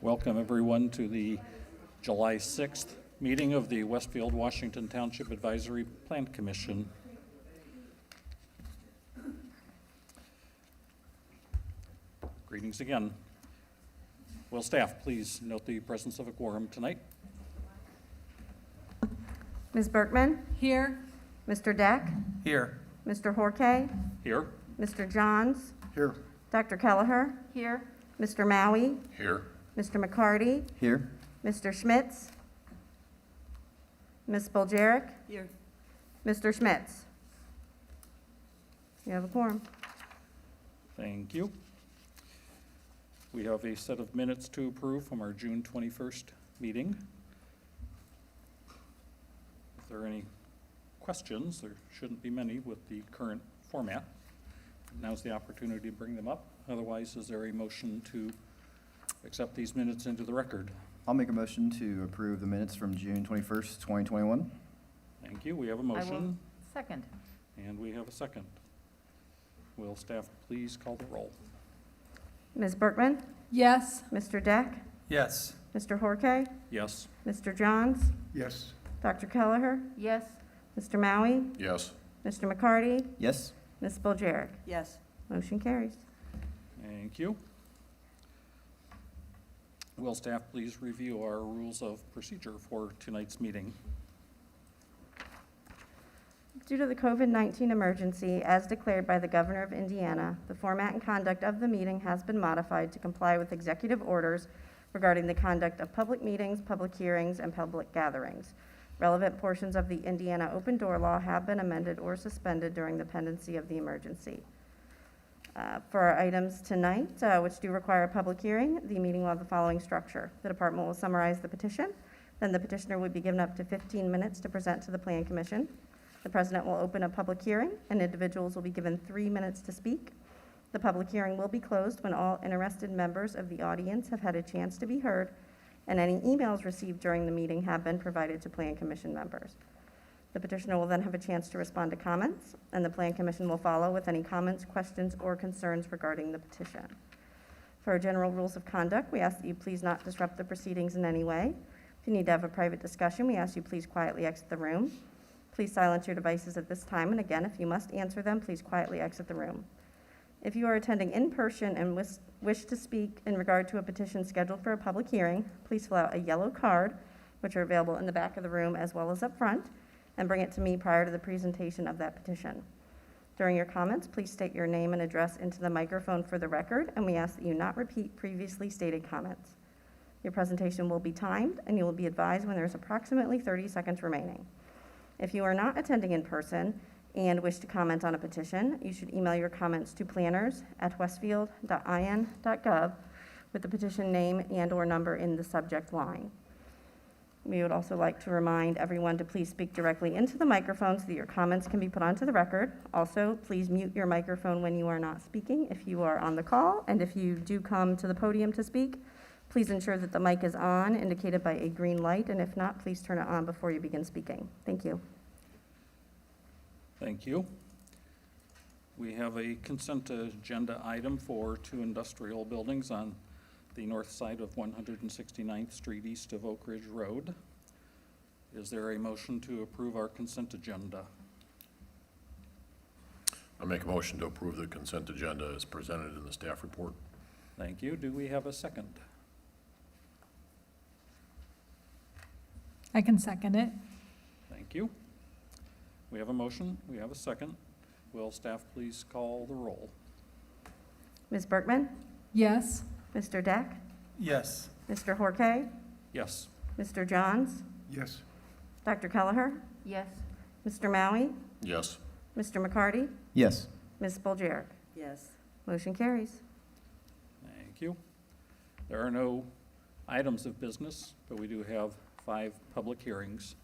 Welcome everyone to the July 6th meeting of the Westfield, Washington Township Advisory Plan Commission. Greetings again. Will staff please note the presence of a quorum tonight? Ms. Berkman? Here. Mr. Deck? Here. Mr. Horkay? Here. Mr. Johns? Here. Dr. Kelleher? Here. Mr. Maui? Here. Mr. McCarty? Here. Mr. Schmitz? Ms. Boljaric? Here. Mr. Schmitz? You have a quorum. Thank you. We have a set of minutes to approve from our June 21st meeting. If there are any questions, there shouldn't be many with the current format. Now's the opportunity to bring them up. Otherwise, is there a motion to accept these minutes into the record? I'll make a motion to approve the minutes from June 21st, 2021. Thank you. We have a I will motion second. and we have a second. Will staff please call the roll? Ms. Berkman? Yes. Mr. Deck? Yes. Mr. Horkay? Yes. Mr. Johns? Yes. Dr. Kelleher? Yes. Mr. Maui? Yes. Mr. McCarty? Yes. Ms. Boljaric? Yes. Motion carries. Thank you. Will staff please review our rules of procedure for tonight's meeting? Due to the COVID-19 emergency, as declared by the Governor of Indiana, the format and conduct of the meeting has been modified to comply with executive orders regarding the conduct of public meetings, public hearings, and public gatherings. Relevant portions of the Indiana Open Door Law have been amended or suspended during the pendency of the emergency. For our items tonight, which do require a public hearing, the meeting will have the following structure. The department will summarize the petition, then the petitioner would be given up to 15 minutes to present to the Plan Commission. The president will open a public hearing, and individuals will be given 3 minutes to speak. The public hearing will be closed when all interested members of the audience have had a chance to be heard, and any emails received during the meeting have been provided to Plan Commission members. The petitioner will then have a chance to respond to comments, and the Plan Commission will follow with any comments, questions, or concerns regarding the petition. For our general rules of conduct, we ask that you please not disrupt the proceedings in any way. If you need to have a private discussion, we ask you please quietly exit the room. Please silence your devices at this time, and again, if you must answer them, please quietly exit the room. If you are attending in person and wish to speak in regard to a petition scheduled for a public hearing, please fill out a yellow card, which are available in the back of the room as well as up front, and bring it to me prior to the presentation of that petition. During your comments, please state your name and address into the microphone for the record, and we ask that you not repeat previously stated comments. Your presentation will be timed, and you will be advised when there's approximately 30 seconds remaining. If you are not attending in person and wish to comment on a petition, you should email your comments to planners@westfield.in.gov with the petition name and/or number in the subject line. We would also like to remind everyone to please speak directly into the microphone so that your comments can be put onto the record. Also, please mute your microphone when you are not speaking if you are on the call, and if you do come to the podium to speak, please ensure that the mic is on, indicated by a green light, and if not, please turn it on before you begin speaking. Thank you. Thank you. We have a consent agenda item for 2 industrial buildings on the north side of 169th Street east of Oak Ridge Road. Is there a motion to approve our consent agenda? I make a motion to approve the consent agenda as presented in the staff report. Thank you. Do we have a second? I can second it. Thank you. We have a motion. We have a second. Will staff please call the roll? Ms. Berkman? Yes. Mr. Deck? Yes. Mr. Horkay? Yes. Mr. Johns? Yes. Dr. Kelleher? Yes. Mr. Maui? Yes. Mr. McCarty? Yes. Ms. Boljaric? Yes. Motion carries. Thank you. There are no items of business, but we do have 5 public hearings.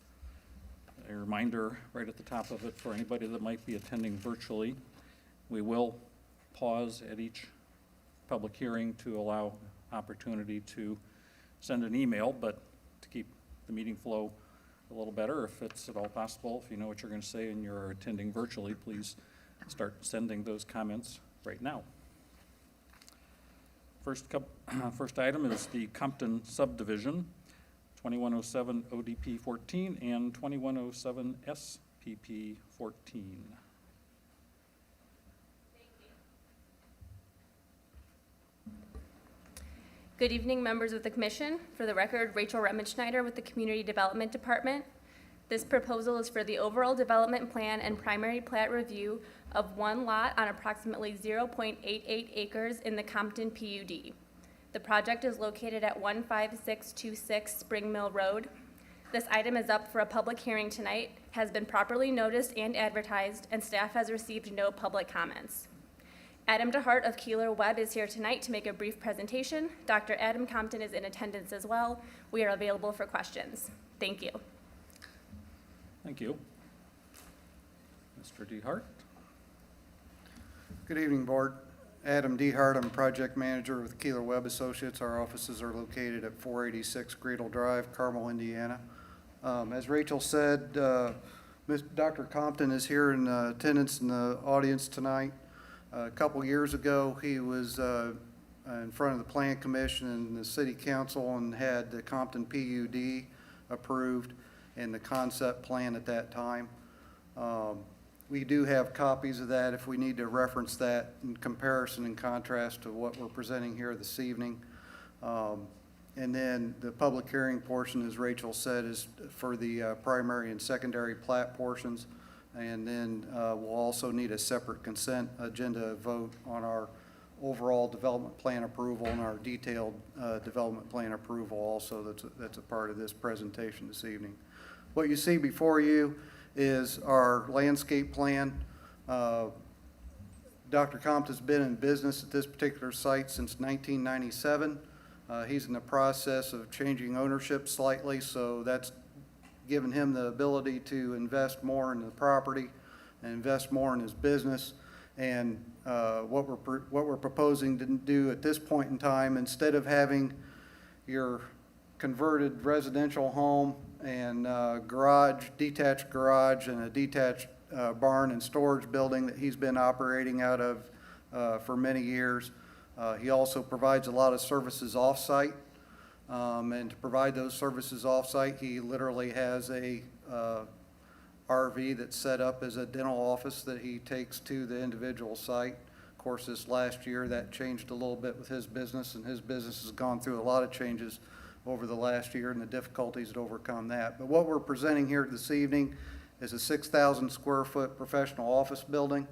A reminder right at the top of it for anybody that might be attending virtually, we will pause at each public hearing to allow opportunity to send an email, but to keep the meeting flow a little better, if it's at all possible, if you know what you're going to say and you're attending virtually, please start sending those comments right now. First item is the Compton subdivision, 2107 ODP 14 and 2107 SPP 14. Good evening, members of the commission. For the record, Rachel Remenschneider with the Community Development Department. This proposal is for the overall development plan and primary plat review of one lot on approximately 0.88 acres in the Compton PUD. The project is located at 15626 Spring Mill Road. This item is up for a public hearing tonight, has been properly noticed and advertised, and staff has received no public comments. Adam DeHart of Keeler Webb is here tonight to make a brief presentation. Dr. Adam Compton is in attendance as well. We are available for questions. Thank you. Thank you. Mr. DeHart? Good evening, Board. Adam DeHart, I'm Project Manager with Keeler Webb Associates. Our offices are located at 486 Greedle Drive, Carmel, Indiana. As Rachel said, Dr. Compton is here in attendance in the audience tonight. A couple years ago, he was in front of the Plan Commission and the City Council and had the Compton PUD approved and the concept plan at that time. We do have copies of that if we need to reference that in comparison and contrast to what we're presenting here this evening. And then the public hearing portion, as Rachel said, is for the primary and secondary plat portions. And then we'll also need a separate consent agenda vote on our overall development plan approval and our detailed development plan approval also. That's a part of this presentation this evening. What you see before you is our landscape plan. Dr. Compton's been in business at this particular site since 1997. He's in the process of changing ownership slightly, so that's given him the ability to invest more in the property and invest more in his business. And what we're proposing to do at this point in time, instead of your converted residential home and garage, detached garage, and a detached barn and storage building that he's been operating out of for many years, he also provides a lot of services off-site. And to provide those services off-site, he literally has a RV that's set up as a dental office that he takes to the individual site. Of course, this last year that changed a little bit with his business, and his business has gone through a lot of changes over the last year and the difficulties to overcome that. But what we're presenting here this evening is a 6,000 square foot professional office building.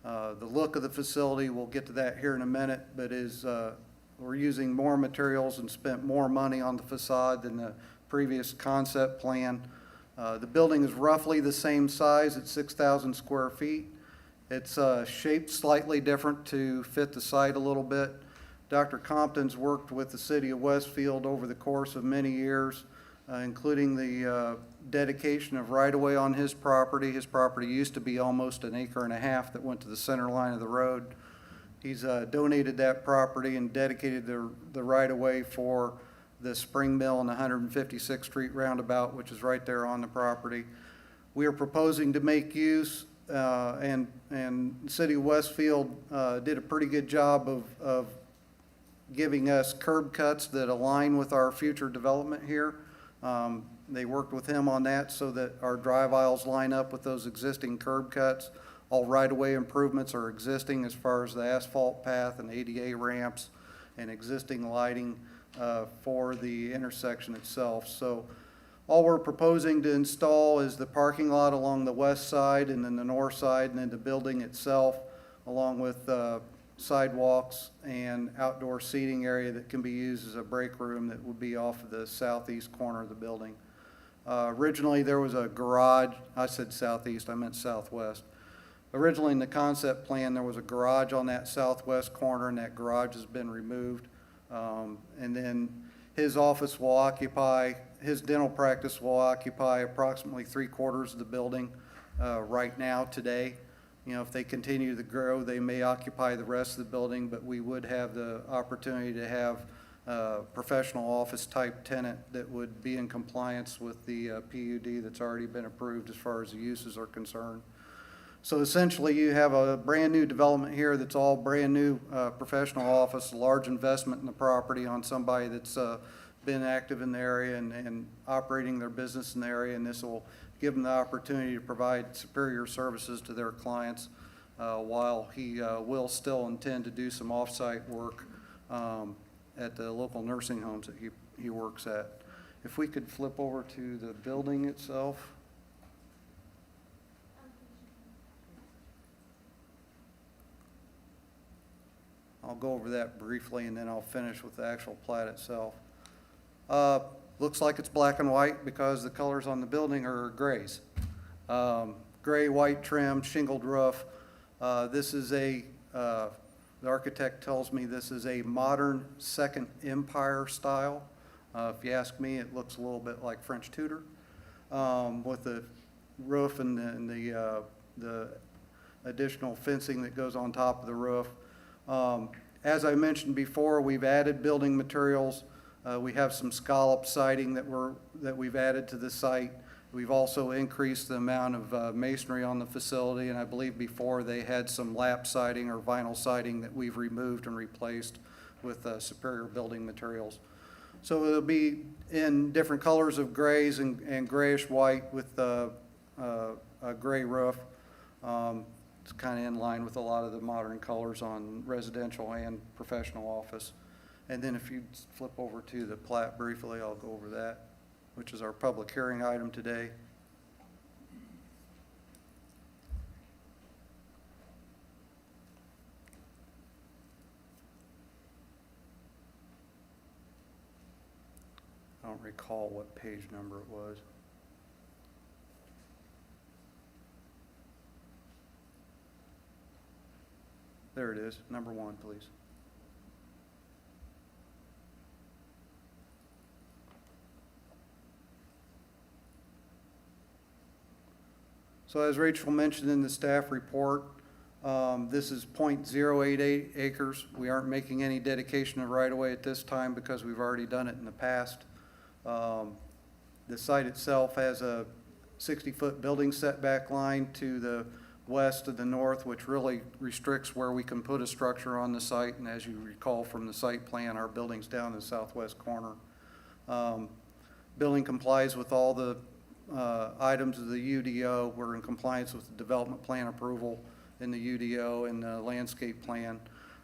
The look of the facility, we'll get to that here in a minute, but we're using more materials and spent more money on the facade than the previous concept plan. The building is roughly the same size at 6,000 square feet. It's shaped slightly different to fit the site a little bit. Dr. Compton's worked with the city of Westfield over the course of many years, including the dedication of right-of-way on his property. His property used to be almost an acre and a half that went to the center line of the road. He's donated that property and dedicated the right-of-way for the Spring Mill and the 156th Street roundabout, which is right there on the property. We are proposing to make use, and the city of Westfield did a pretty good job of giving us curb cuts that align with our future development here. They worked with him on that so that our drive aisles line up with those existing curb cuts. All right-of-way improvements are existing as far as the asphalt path and ADA ramps and existing lighting for the intersection itself. So all we're proposing to install is the parking lot along the west side and then the north side and then the building itself, along with sidewalks and outdoor seating area that can be used as a break room that would be off of the southeast corner of the building. Originally there was a garage. I said southeast, I meant southwest. Originally in the concept plan there was a garage on that southwest corner, and that garage has been removed. And then his office will occupy, his dental practice will occupy approximately 3/4 of the building right now today. You know, if they continue to grow, they may occupy the rest of the building, but we would have the opportunity to have a professional office type tenant that would be in compliance with the PUD that's already been approved as far as the uses are concerned. So essentially, you have a brand-new development here that's all brand-new professional office, a large investment in the property on somebody that's been active in the area and operating their business in the area, and this will give them the opportunity to provide superior services to their clients while he will still intend to do some off-site work at the local nursing homes that he works at. If we could flip over to the building itself. I'll go over that briefly, and then I'll finish with the actual plat itself. Looks like it's black and white because the colors on the building are grays. Gray, white trim, shingled roof. This is the architect tells me this is a modern Second Empire style. If you ask me, it looks a little bit like French Tudor with the roof and the additional fencing that goes on top of the roof. As I mentioned before, we've added building materials. We have some scallop siding that we've added to the site. We've also increased the amount of masonry on the facility, and I believe before they had some lap siding or vinyl siding that we've removed and replaced with superior building materials. So it'll be in different colors of grays and grayish white with a gray roof. It's kind of in line with a lot of the modern colors on residential and professional office. And then if you flip over to the plat briefly, I'll go over that, which is our public hearing item today. I don't recall what page number it was. There it is, number 1, please. So as Rachel mentioned in the staff report, this is 0.088 acres. We aren't making any dedication of right-of-way at this time because we've already done it in the past. The site itself has a 60-foot building setback line to the west of the north, which really restricts where we can put a structure on the site. And as you recall from the site plan, our building's down in the southwest corner. Building complies with all the items of the UDO. We're in compliance with the development plan approval in the UDO and the landscape plan.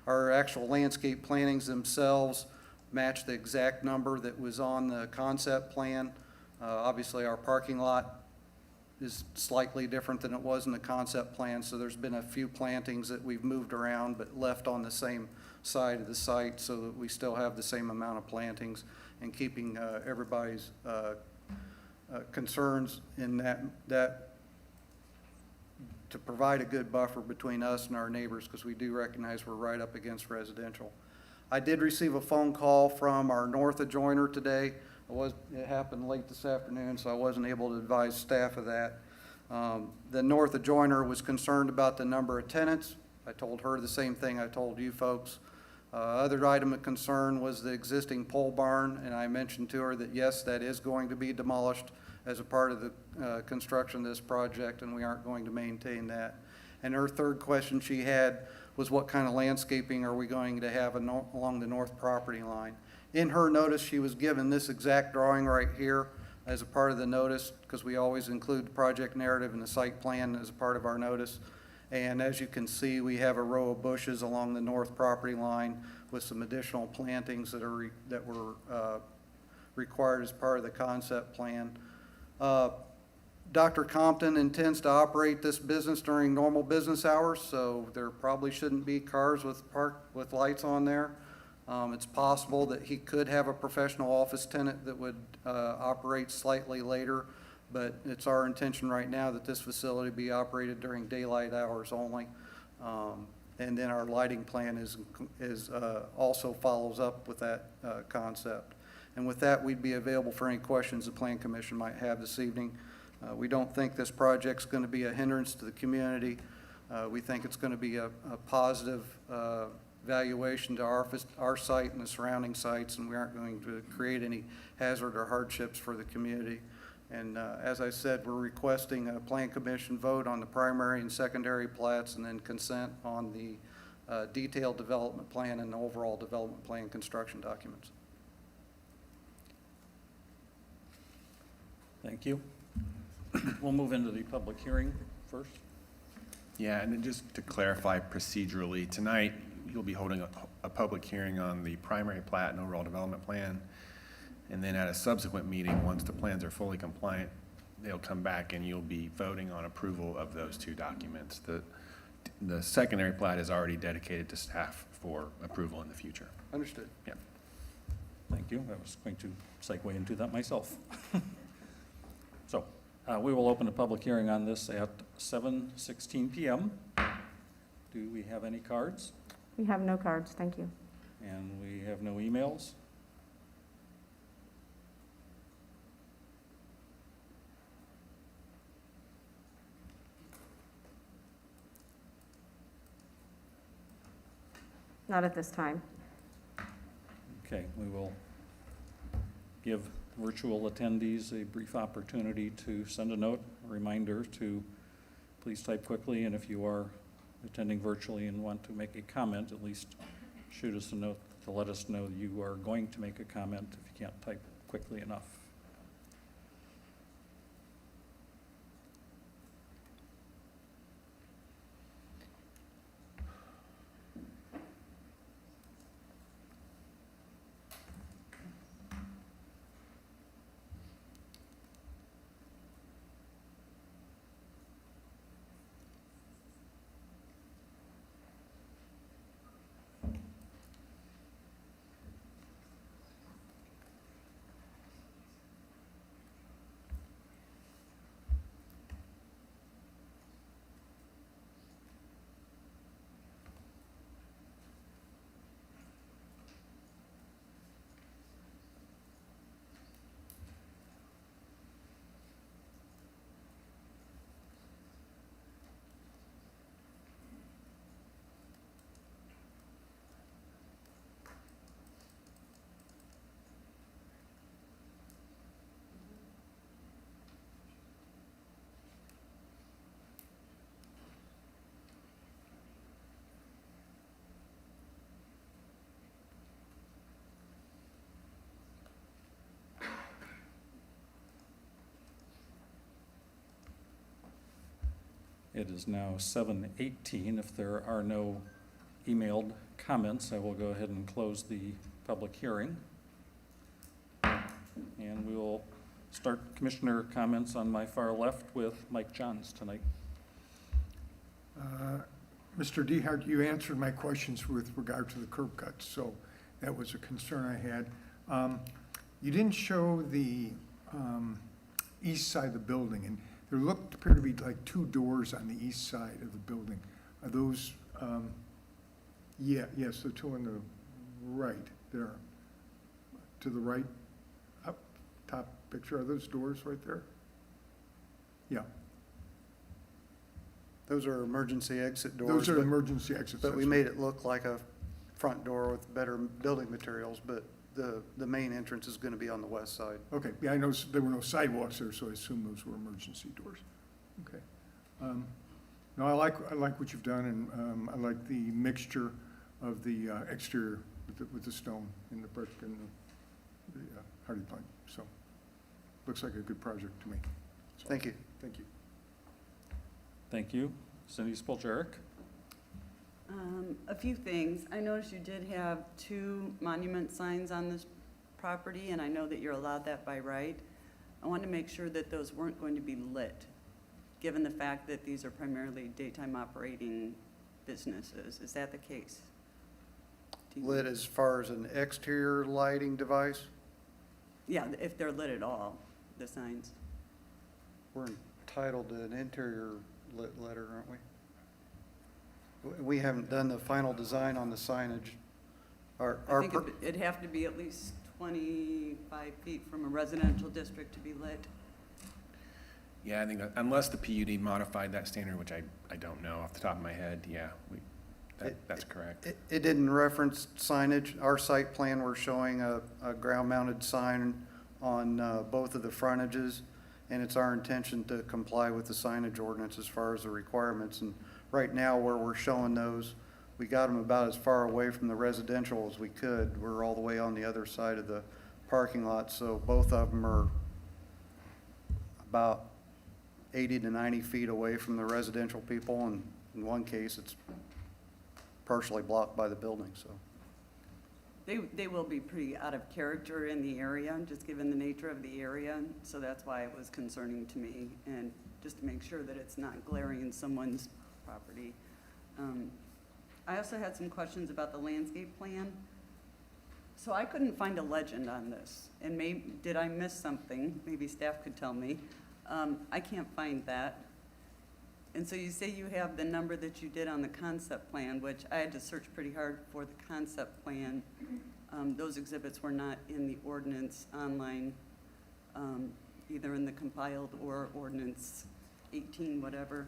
Our actual landscape plantings themselves match the exact number that was on the concept plan. Obviously, our parking lot is slightly different than it was in the concept plan, so there's been a few plantings that we've moved around but left on the same side of the site so that we still have the same amount of plantings and keeping everybody's concerns in that to provide a good buffer between us and our neighbors, because we do recognize we're right up against residential. I did receive a phone call from our north adjoiner today. It happened late this afternoon, so I wasn't able to advise staff of that. The north adjoiner was concerned about the number of tenants. I told her the same thing I told you folks. Other item of concern was the existing pole barn, and I mentioned to her that yes, that is going to be demolished as a part of the construction of this project, and we aren't going to maintain that. And her third question she had was what kind of landscaping are we going to have along the north property line. In her notice, she was given this exact drawing right here as a part of the notice, because we always include the project narrative and the site plan as a part of our notice. And as you can see, we have a row of bushes along the north property line with some additional plantings that were required as part of the concept plan. Dr. Compton intends to operate this business during normal business hours, so there probably shouldn't be cars with lights on there. It's possible that he could have a professional office tenant that would operate slightly later, but it's our intention right now that this facility be operated during daylight hours only. And then our lighting plan is also follows up with that concept. And with that, we'd be available for any questions the Plan Commission might have this evening. We don't think this project's going to be a hindrance to the community. We think it's going to be a positive valuation to our site and the surrounding sites, and we aren't going to create any hazard or hardships for the community. And as I said, we're requesting a plan commission vote on the primary and secondary plats, and then consent on the detailed development plan and the overall development plan construction documents. Thank you. We'll move into the public hearing first. Yeah, and then just to clarify procedurally, tonight you'll be holding a public hearing on the primary plat and overall development plan. And then at a subsequent meeting, once the plans are fully compliant, they'll come back and you'll be voting on approval of those two documents. The secondary plat is already dedicated to staff for approval in the future. Understood. Yeah. Thank you. I was going to segue into that myself. So, we will open a public hearing on this at 7:16 PM. Do we have any cards? We have no cards, thank you. And we have no emails? Not at this time. Okay, we will give virtual attendees a brief opportunity to send a note, a reminder to please type quickly, and if you are attending virtually and want to make a comment, at least shoot us a note to let us know you are going to make a comment if you can't type quickly enough. It is now 7:18. If there are no emailed comments, I will go ahead and close the public hearing. And we will start commissioner comments on my far left with Mike Johns tonight. Mr. Dehart, you answered my questions with regard to the curb cuts, so that was a concern I had. You didn't show the east side of the building, and there appear to be like two doors on the east side of the building. Are those, yes, the two on the right there. To the right, up top picture, are those doors right there? Yeah. Those are emergency exit doors. Those are but- emergency exits. But we that's made it look like a front door with better building materials, but the main entrance is going to be on the west side. Okay, yeah, I know there were no sidewalks there, so I assume those were emergency doors. Okay. No, I like what you've done, and I like the mixture of the exterior with the stone and the brick and the hardy plank. So, looks like a good project to me. So, Thank you. Thank you. Thank you. Cindy Spoljarek. A few things. I noticed you did have 2 monument signs on this property, and I know that you're allowed that by right. I wanted to make sure that those weren't going to be lit, given the fact that these are primarily daytime operating businesses. Is that the case? Do you- Lit as far as an exterior lighting device, Yeah, if they're lit at all, the signs. we're entitled to an interior lit letter, aren't we? We haven't done the final design on the signage. I think it'd have to be at least 25 feet from a residential district to be lit. Yeah, I think that unless the PUD modified that standard, which I don't know off the top of my head, yeah, that's correct. It didn't reference signage. Our site plan, we're showing a ground-mounted sign on both of the frontages. and it's our intention to comply with the signage ordinance as far as the requirements. And right now, where we're showing those, we got them about as far away from the residential as we could. We're all the way on the other side of the parking lot, so both of them are about 80 to 90 feet away from the residential people, and in one case, it's partially blocked by the building, so. They will be pretty out of character in the area, just given the nature of the area, so that's why it was concerning to me, and just to make sure that it's not glaring in someone's property. I also had some questions about the landscape plan. So I couldn't find a legend on this, and did I miss something? Maybe staff could tell me. I can't find that. And so you say you have the number that you did on the concept plan, which I had to search pretty hard for the concept plan. Those exhibits were not in the ordinance online, either in the compiled or ordinance 18, whatever.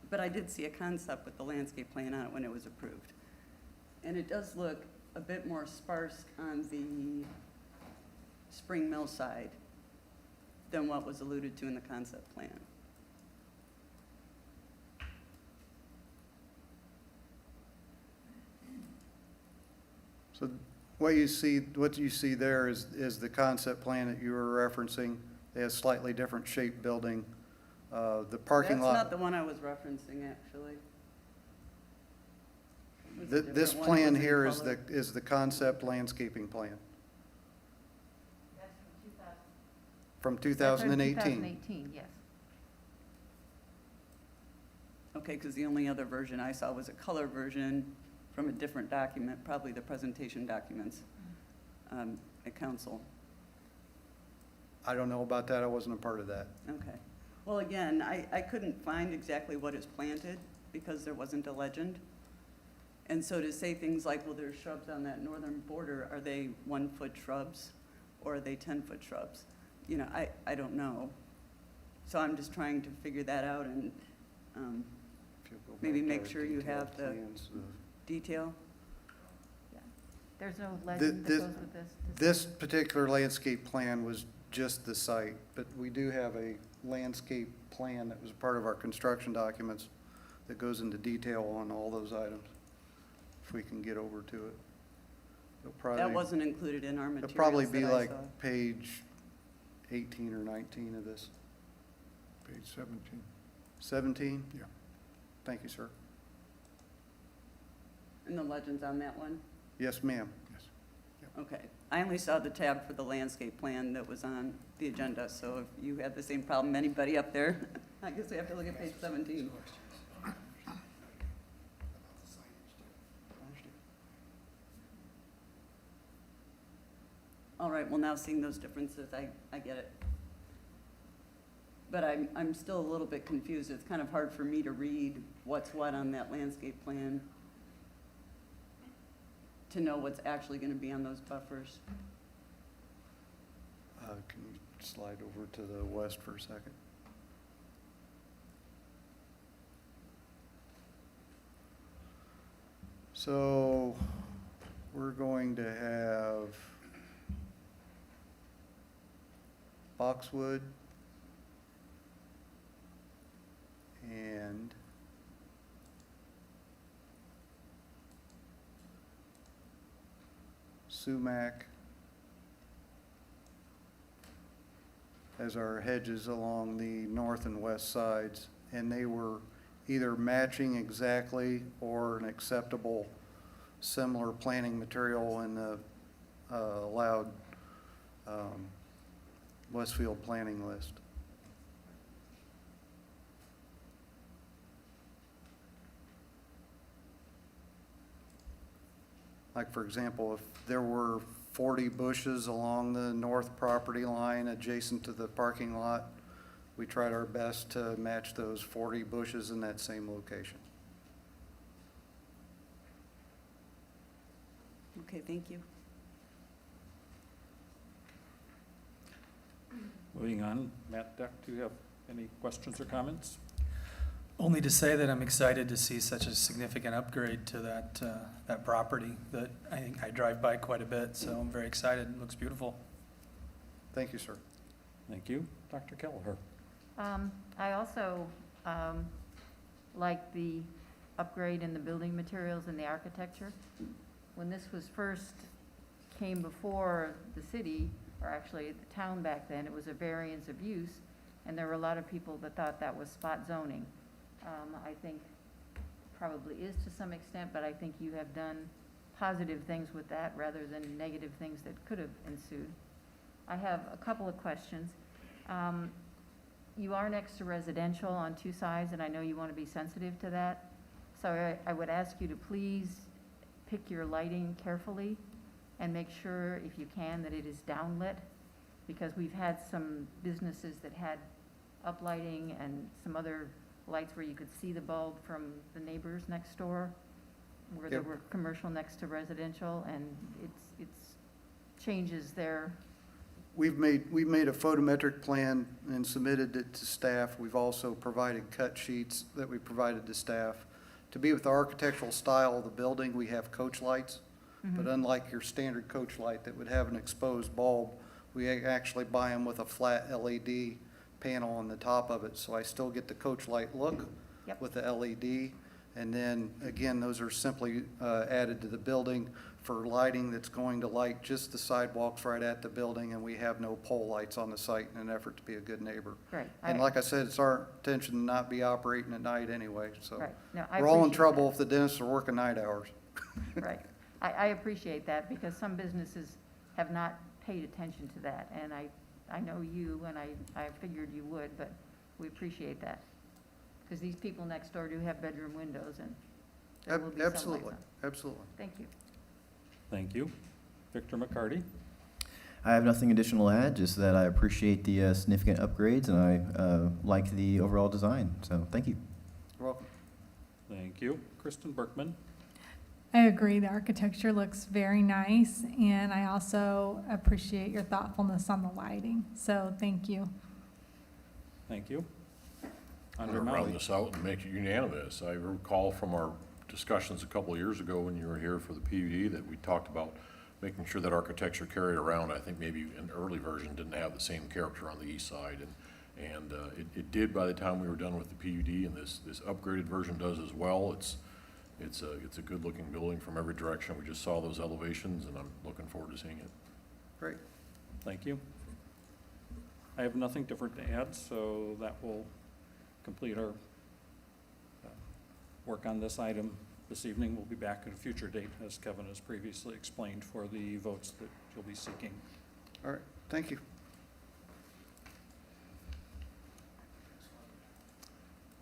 But I did see a concept with the landscape plan on it when it was approved. And it does look a bit more sparse on the Spring Mill side than what was alluded to in the concept plan. So what you see there is the concept plan that you were referencing. It has slightly different shaped building. The parking lot. That's not the one I was referencing, actually. It was a This different one. plan Was it here color? is the concept landscaping plan. From 2018. 2018, yes. Okay, because the only other version I saw was a color version from a different document, probably the presentation documents at council. I don't know about that. I wasn't a part of that. Okay. Well, again, I couldn't find exactly what is planted because there wasn't a legend. And so to say things like, well, there's shrubs on that northern border, are they 1-foot shrubs or are they 10-foot shrubs? You know, I don't know. So I'm just trying to figure that out and If you'll go maybe back to make our sure you detailed have the plans, detail. There's no legend that this- goes with this. This particular landscape plan was just the site, but we do have a landscape plan that was part of our construction documents that goes into detail on all those items, if we can get over to it. That wasn't included in our materials It'll probably that be I like saw. page 18 or 19 of this. Page 17. 17? Yeah. Thank you, sir. And the legends on that one? Yes, ma'am. Yes. Okay. I only saw the tab for the landscape plan that was on the agenda, so if you had the same problem, anybody up there, I guess we have to look at page 17. All right, well, now seeing those differences, I get it. But I'm still a little bit confused. It's kind of hard for me to read what's what on that landscape plan to know what's actually going to be on those buffers. Can you slide over to the west for a second? So we're going to have boxwood and sumac as our hedges along the north and west sides, and they were either matching exactly or an acceptable similar planting material in the allowed Westfield planting list. Like, for example, if there were 40 bushes along the north property line adjacent to the parking lot, we tried our best to match those 40 bushes in that same location. Okay, thank you. Moving on, Matt Deck, do you have any questions or comments? Only to say that I'm excited to see such a significant upgrade to that property that I think I drive by quite a bit, so I'm very excited. It looks beautiful. Thank you, sir. Thank you. Dr. Kelleher. I also like the upgrade in the building materials and the architecture. When this was first came before the city, or actually the town back then, it was a variance of use, and there were a lot of people that thought that was spot zoning. I think probably is to some extent, but I think you have done positive things with that rather than negative things that could have ensued. I have a couple of questions. You are next to residential on two sides, and I know you want to be sensitive to that. So I would ask you to please pick your lighting carefully and make sure, if you can, that it is downlit, because we've had some businesses that had uplighting and some other lights where you could see the bulb from the neighbors next door, where there Yep. were commercial next to residential, and it's changes there. We've made a photometric plan and submitted it to staff. We've also provided cut sheets that we provided to staff. To be with the architectural style of the building, we have coach lights, but unlike your standard coach light that would have an exposed bulb, we actually buy them with a flat LED panel on the top of it, so I still get the coach light look Yep. with the LED. And then, again, those are simply added to the building for lighting that's going to light just the sidewalks right at the building, and we have no pole lights on the site in an effort to be a good neighbor. Great. And like I said, it's our intention to not be operating at night anyway, so. Right. No, I We're all in appreciate trouble that. if the dentists are working night hours. Right. I appreciate that, because some businesses have not paid attention to that, and I know you, and I figured you would, but we appreciate that. Because these people next door do have bedroom windows, and there will be some lights Absolutely, on. absolutely. Thank you. Thank you. Victor McCarty. I have nothing additional to add, just that I appreciate the significant upgrades, and I like the overall design, so thank you. You're welcome. Thank you. Kristen Berkman. I agree. The architecture looks very nice, and I also appreciate your thoughtfulness on the lighting. So thank you. Thank you. I'm Under going to round Molly. this out and make it unanimous. I recall from our discussions a couple of years ago when you were here for the PUD that we talked about making sure that architecture carried around. I think maybe an early version didn't have the same character on the east side, and it did by the time we were done with the PUD, and this upgraded version does as well. It's a good-looking building from every direction. We just saw those elevations, and I'm looking forward to seeing it. Great. Thank you. I have nothing different to add, so that will complete our work on this item this evening. We'll be back at a future date, as Kevin has previously explained, for the votes that you'll be seeking. All right, thank you.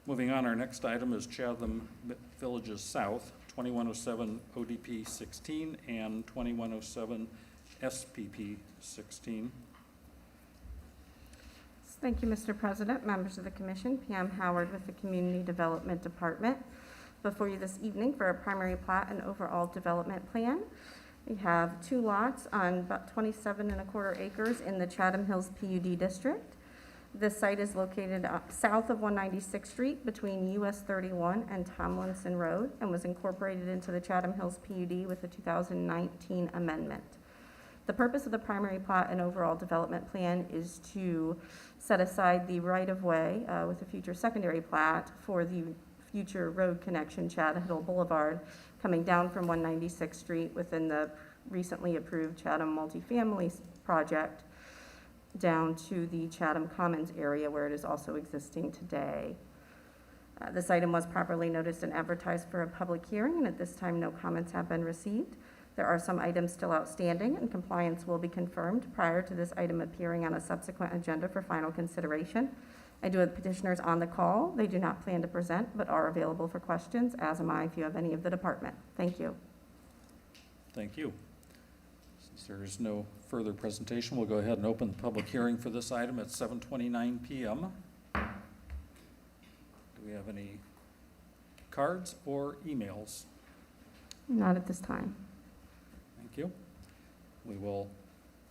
Moving on, our next item is Chatham Villages South, 2107 ODP 16 and 2107 SPP 16. Thank you, Mr. President, members of the commission. Pam Howard with the Community Development Department. Before you this evening for a primary plat and overall development plan. We have two lots on about 27.25 acres in the Chatham Hills PUD district. This site is located south of 196th Street between US 31 and Tomlinson Road, and was incorporated into the Chatham Hills PUD with a 2019 amendment. The purpose of the primary plat and overall development plan is to set aside the right-of-way with a future secondary plat for the future road connection, Chatham Hill Boulevard, coming down from 196th Street within the recently approved Chatham multifamily project down to the Chatham Commons area where it is also existing today. This item was properly noticed and advertised for a public hearing, and at this time, no comments have been received. There are some items still outstanding, and compliance will be confirmed prior to this item appearing on a subsequent agenda for final consideration. I do have petitioners on the call. They do not plan to present, but are available for questions, as am I if you have any of the department. Thank you. Thank you. Since there is no further presentation, we'll go ahead and open the public hearing for this item at 7:29 p.m. Do we have any cards or emails? Not at this time. Thank you. We will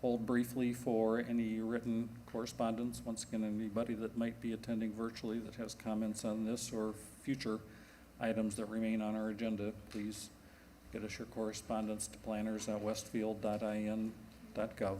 hold briefly for any written correspondence. Once again, anybody that might be attending virtually that has comments on this or future items that remain on our agenda, please get us your correspondence to planners@westfield.in.gov.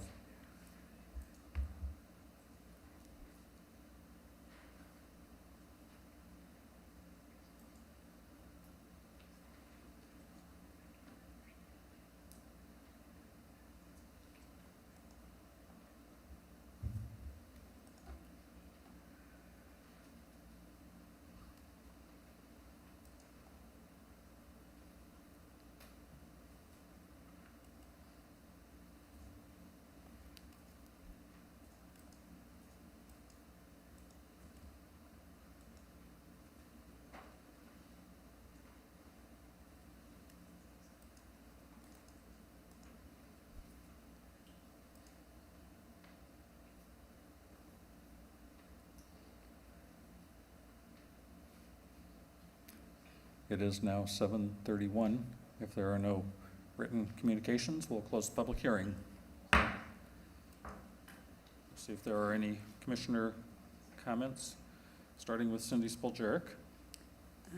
It is now 7:31. If there are no written communications, we'll close the public hearing. See if there are any commissioner comments, starting with Cindy Spoljarek.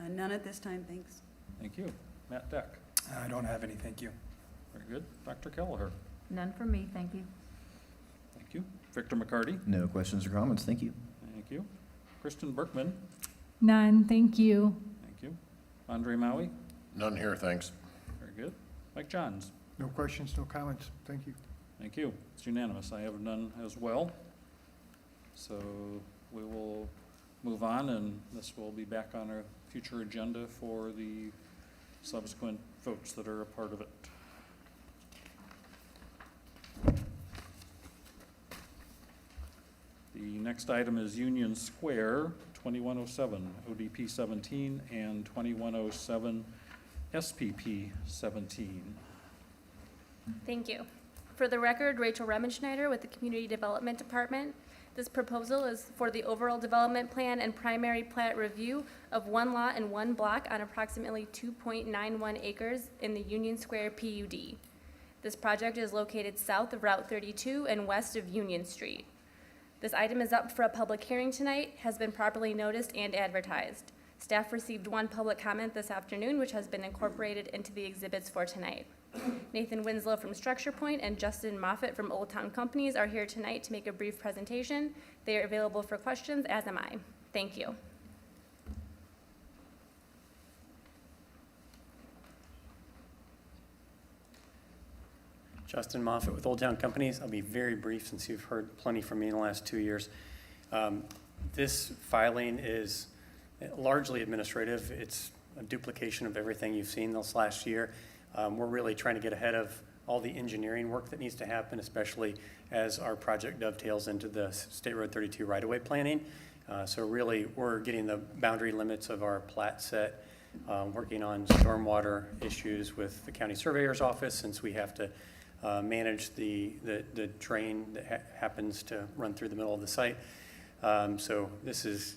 None at this time, thanks. Thank you. Matt Deck. I don't have any, thank you. Very good. Dr. Kelleher. None for me, thank you. Thank you. Victor McCarty. No questions or comments, thank you. Thank you. Kristen Berkman. None, thank you. Thank you. Andre Maui. None here, thanks. Very good. Mike Johns. No questions, no comments. Thank you. Thank you. It's unanimous. I have none as well. So we will move on, and this will be back on our future agenda for the subsequent votes that are a part of it. The next item is Union Square, 2107 ODP 17 and 2107 SPP 17. Thank you. For the record, Rachel Remmenschneider with the Community Development Department. This proposal is for the overall development plan and primary plat review of one lot and one block on approximately 2.91 acres in the Union Square PUD. This project is located south of Route 32 and west of Union Street. This item is up for a public hearing tonight, has been properly noticed and advertised. Staff received one public comment this afternoon, which has been incorporated into the exhibits for tonight. Nathan Winslow from Structure Point and Justin Moffett from Old Town Companies are here tonight to make a brief presentation. They are available for questions, as am I. Thank you. Justin Moffett with Old Town Companies. I'll be very brief since you've heard plenty from me in the last 2 years. This filing is largely administrative. It's a duplication of everything you've seen this last year. We're really trying to get ahead of all the engineering work that needs to happen, especially as our project dovetails into the State Road 32 right-of-way planning. So really, we're getting the boundary limits of our plat set, working on stormwater issues with the county surveyor's office, since we have to manage the drain that happens to run through the middle of the site. So this is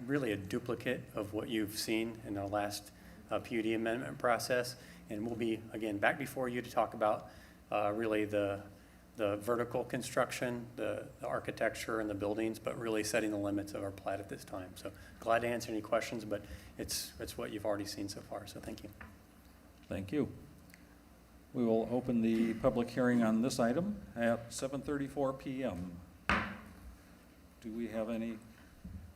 really a duplicate of what you've seen in the last PUD amendment process. And we'll be, again, back before you to talk about really the vertical construction, the architecture and the buildings, but really setting the limits of our plat at this time. So glad to answer any questions, but it's what you've already seen so far, so thank you. Thank you. We will open the public hearing on this item at 7:34 p.m. Do we have any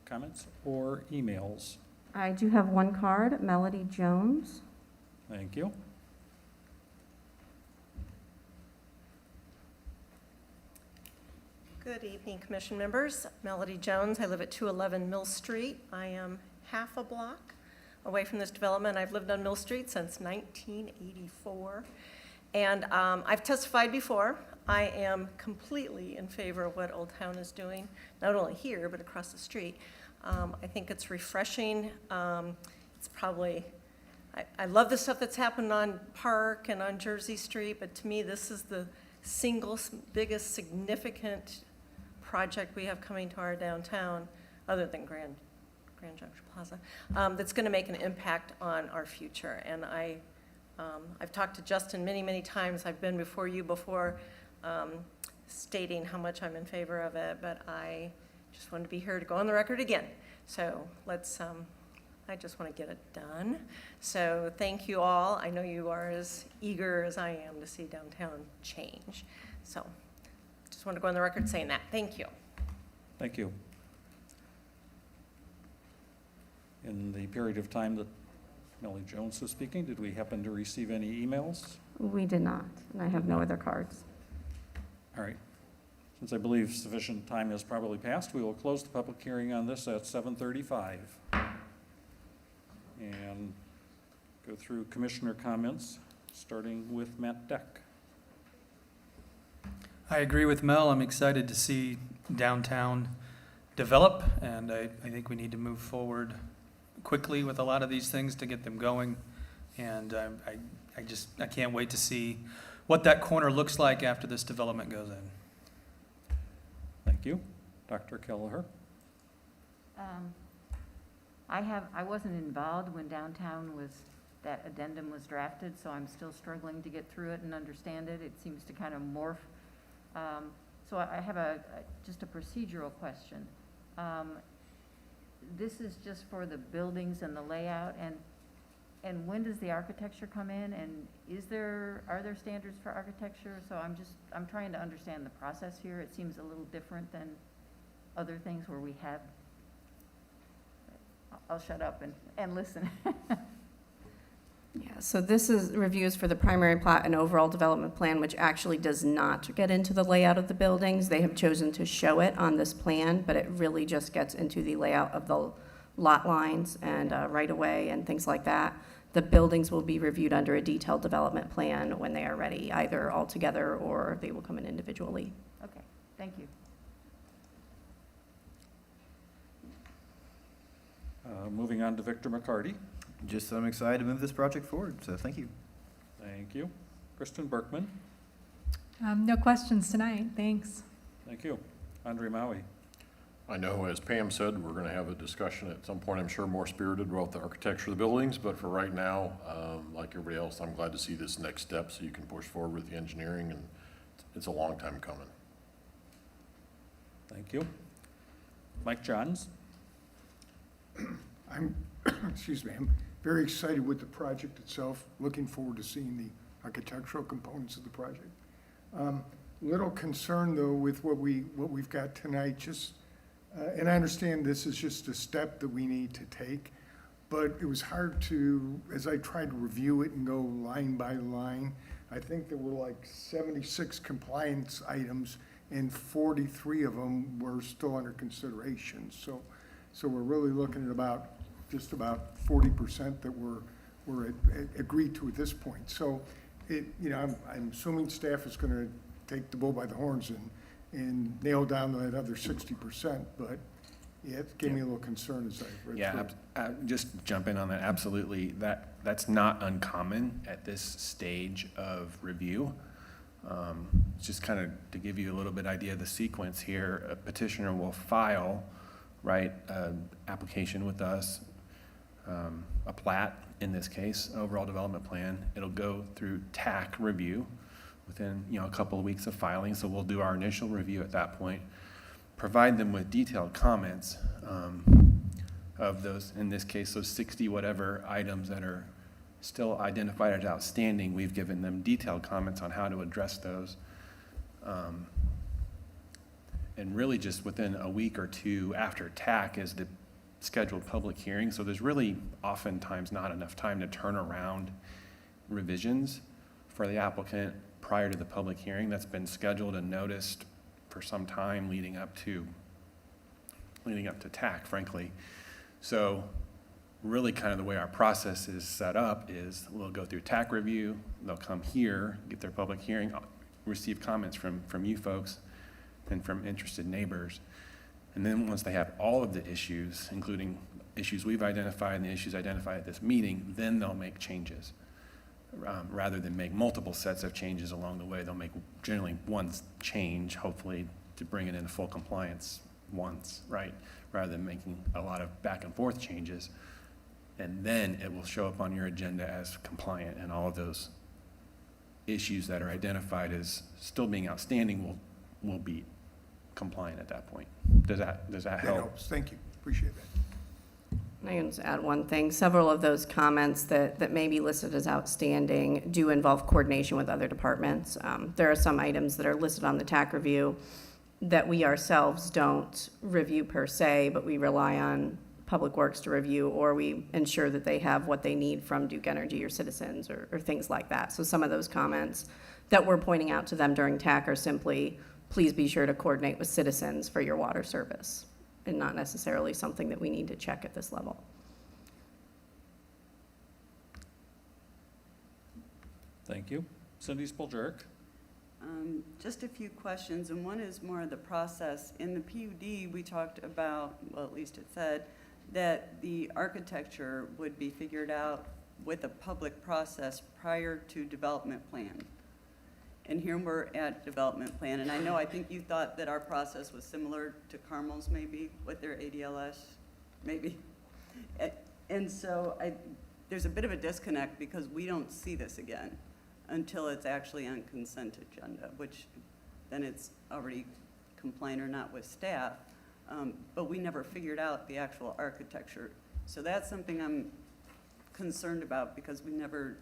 comments or emails? I do have one card, Melody Jones. Thank you. Good evening, Commission members. Melody Jones. I live at 211 Mill Street. I am half a block away from this development. I've lived on Mill Street since 1984. And I've testified before. I am completely in favor of what Old Town is doing, not only here, but across the street. I think it's refreshing. It's probably, I love the stuff that's happened on Park and on Jersey Street, but to me, this is the single biggest significant project we have coming to our downtown, other than Grand Junction Plaza, that's going to make an impact on our future. And I've talked to Justin many, many times. I've been before you before, stating how much I'm in favor of it, but I just wanted to be here to go on the record again. So let's, I just want to get it done. So thank you all. I know you are as eager as I am to see downtown change. So just want to go on the record saying that. Thank you. Thank you. In the period of time that Melody Jones was speaking, did we happen to receive any emails? We did not, and I have no other cards. All right. Since I believe sufficient time has probably passed, we will close the public hearing on this at 7:35. And go through commissioner comments, starting with Matt Deck. I agree with Mel. I'm excited to see downtown develop, and I think we need to move forward quickly with a lot of these things to get them going. And I can't wait to see what that corner looks like after this development goes in. Thank you. Dr. Kelleher. I wasn't involved when downtown that addendum was drafted, so I'm still struggling to get through it and understand it. It seems to kind of morph. So I have just a procedural question. This is just for the buildings and the layout, and when does the architecture come in, and are there standards for architecture? So I'm trying to understand the process here. It seems a little different than other things where we have. I'll shut up and listen. Yeah, so this is reviews for the primary plat and overall development plan, which actually does not get into the layout of the buildings. They have chosen to show it on this plan, but it really just gets into the layout of the lot lines and right-of-way and things like that. The buildings will be reviewed under a detailed development plan when they are ready, either all together or they will come in individually. Okay, thank you. Moving on to Victor McCarty. Just, I'm excited to move this project forward, so thank you. Thank you. Kristen Berkman. No questions tonight, thanks. Thank you. Andre Maui. I know, as Pam said, we're gonna have a discussion at some point, I'm sure, more spirited about the architecture of the buildings, but for right now, like everybody else, I'm glad to see this next step so you can push forward with the engineering, and it's a long time coming. Thank you. Mike Johns. Excuse me, I'm very excited with the project itself, looking forward to seeing the architectural components of the project. Little concern, though, with what we've got tonight, just, and I understand this is just a step that we need to take, but it was hard to, as I tried to review it and go line by line, I think there were like 76 compliance items, and 43 of them were still under consideration. So we're really looking at just about 40% that were agreed to at this point. So I'm assuming staff is going to take the bull by the horns and nail down that other 60%, but it gave me a little concern as I read through it. Yeah, just jump in on that, absolutely. That's not uncommon at this stage of review. Just kind of to give you a little bit idea of the sequence here, a petitioner will file, right, application with us, a plat, in this case, overall development plan. It'll go through TAC review within, a couple of weeks of filing, so we'll do our initial review at that point, provide them with detailed comments of those, in this case, those 60 whatever items that are still identified as outstanding. We've given them detailed comments on how to address those. And really just within a week or two after TAC is the scheduled public hearing, so there's really oftentimes not enough time to turn around revisions for the applicant prior to the public hearing. That's been scheduled and noticed for some time leading up to TAC, frankly. So really kind of the way our process is set up is we'll go through TAC review, they'll come here, get their public hearing, receive comments from you folks and from interested neighbors. And then once they have all of the issues, including issues we've identified and the issues identified at this meeting, then they'll make changes. Rather than make multiple sets of changes along the way, they'll make generally one change, hopefully, to bring it into full compliance once, right? Rather than making a lot of back and forth changes. And then it will show up on your agenda as compliant, and all of those issues that are identified as still being outstanding will be compliant at that point. Does that help? That helps. Thank you. Appreciate that. I can just add one thing. Several of those comments that may be listed as outstanding do involve coordination with other departments. There are some items that are listed on the TAC review that we ourselves don't review per se, but we rely on Public Works to review, or we ensure that they have what they need from Duke Energy or Citizens or things like that. So some of those comments that we're pointing out to them during TAC are simply, please be sure to coordinate with Citizens for your water service, and not necessarily something that we need to check at this level. Thank you. Cindy Spoljarek. Just a few questions, and one is more of the process. In the PUD, we talked about, well, at least it said, that the architecture would be figured out with a public process prior to development plan. And here we're at development plan, and I think you thought that our process was similar to Carmel's maybe, with their ADLS, maybe. And so there's a bit of a disconnect because we don't see this again until it's actually on consent agenda, which then it's already compliant or not with staff. But we never figured out the actual architecture. So that's something I'm concerned about because we never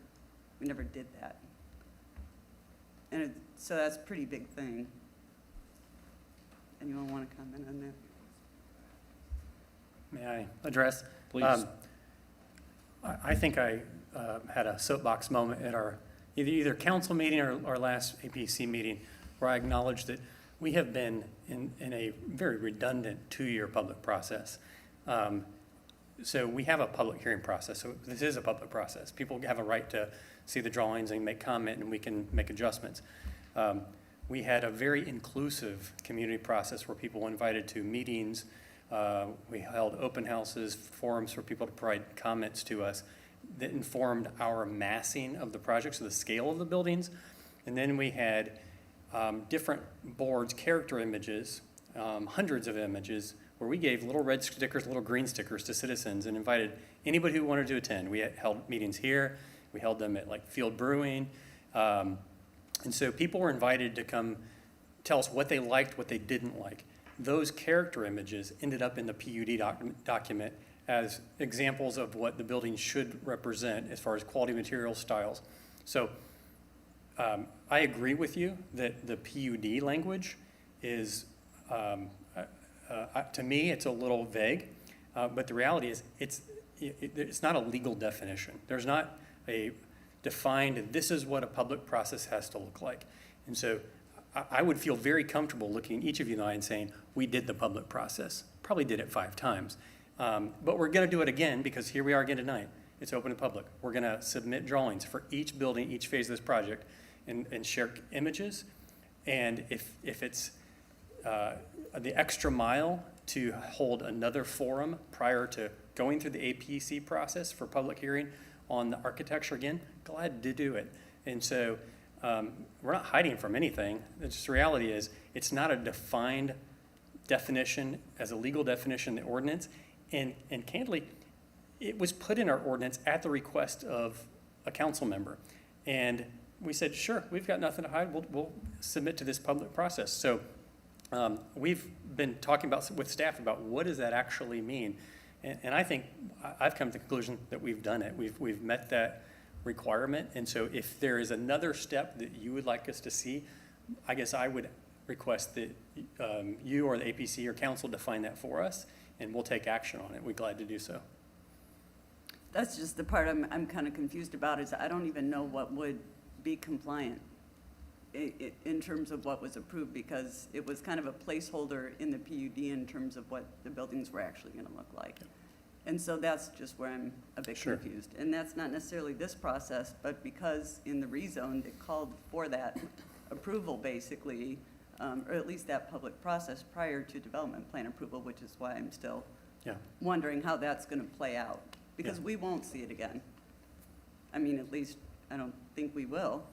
did that. And so that's a pretty big thing. Anyone want to comment on that? May I address? Please. I think I had a soapbox moment at our either council meeting or our last APC meeting where I acknowledged that we have been in a very redundant 2-year public process. So we have a public hearing process. So this is a public process. People have a right to see the drawings and make comment, and we can make adjustments. We had a very inclusive community process where people were invited to meetings. We held open houses, forums for people to provide comments to us that informed our massing of the project, so the scale of the buildings. And then we had different boards, character images, hundreds of images, where we gave little red stickers, little green stickers to citizens and invited anybody who wanted to attend. We held meetings here. We held them at like Field Brewing. And so people were invited to come tell us what they liked, what they didn't like. Those character images ended up in the PUD document as examples of what the building should represent as far as quality material styles. So I agree with you that the PUD language is, to me, it's a little vague, but the reality is it's not a legal definition. There's not a defined, this is what a public process has to look like. And so I would feel very comfortable looking at each of you and I and saying, we did the public process. Probably did it 5 times. But we're going to do it again because here we are again tonight. It's open to public. We're going to submit drawings for each building, each phase of this project, and share images. And if it's the extra mile to hold another forum prior to going through the APC process for public hearing on the architecture again, glad to do it. And so we're not hiding from anything. It's just the reality is it's not a defined definition as a legal definition in the ordinance. And candidly, it was put in our ordinance at the request of a council member. And we said, sure, we've got nothing to hide. We'll submit to this public process. So we've been talking with staff about what does that actually mean. And I think I've come to the conclusion that we've done it. We've met that requirement. And so if there is another step that you would like us to see, I guess I would request that you or the APC or council define that for us, and we'll take action on it. We're glad to do so. That's just the part I'm kind of confused about is I don't even know what would be compliant in terms of what was approved because it was kind of a placeholder in the PUD in terms of what the buildings were actually going to look like. And so that's just where I'm a bit confused. And that's not necessarily this process, but because in the rezone they called for that approval basically, or at least that public process prior to development plan approval, which is why I'm still wondering how that's going to play out. Because we won't see it again. I mean, at least I don't think we will.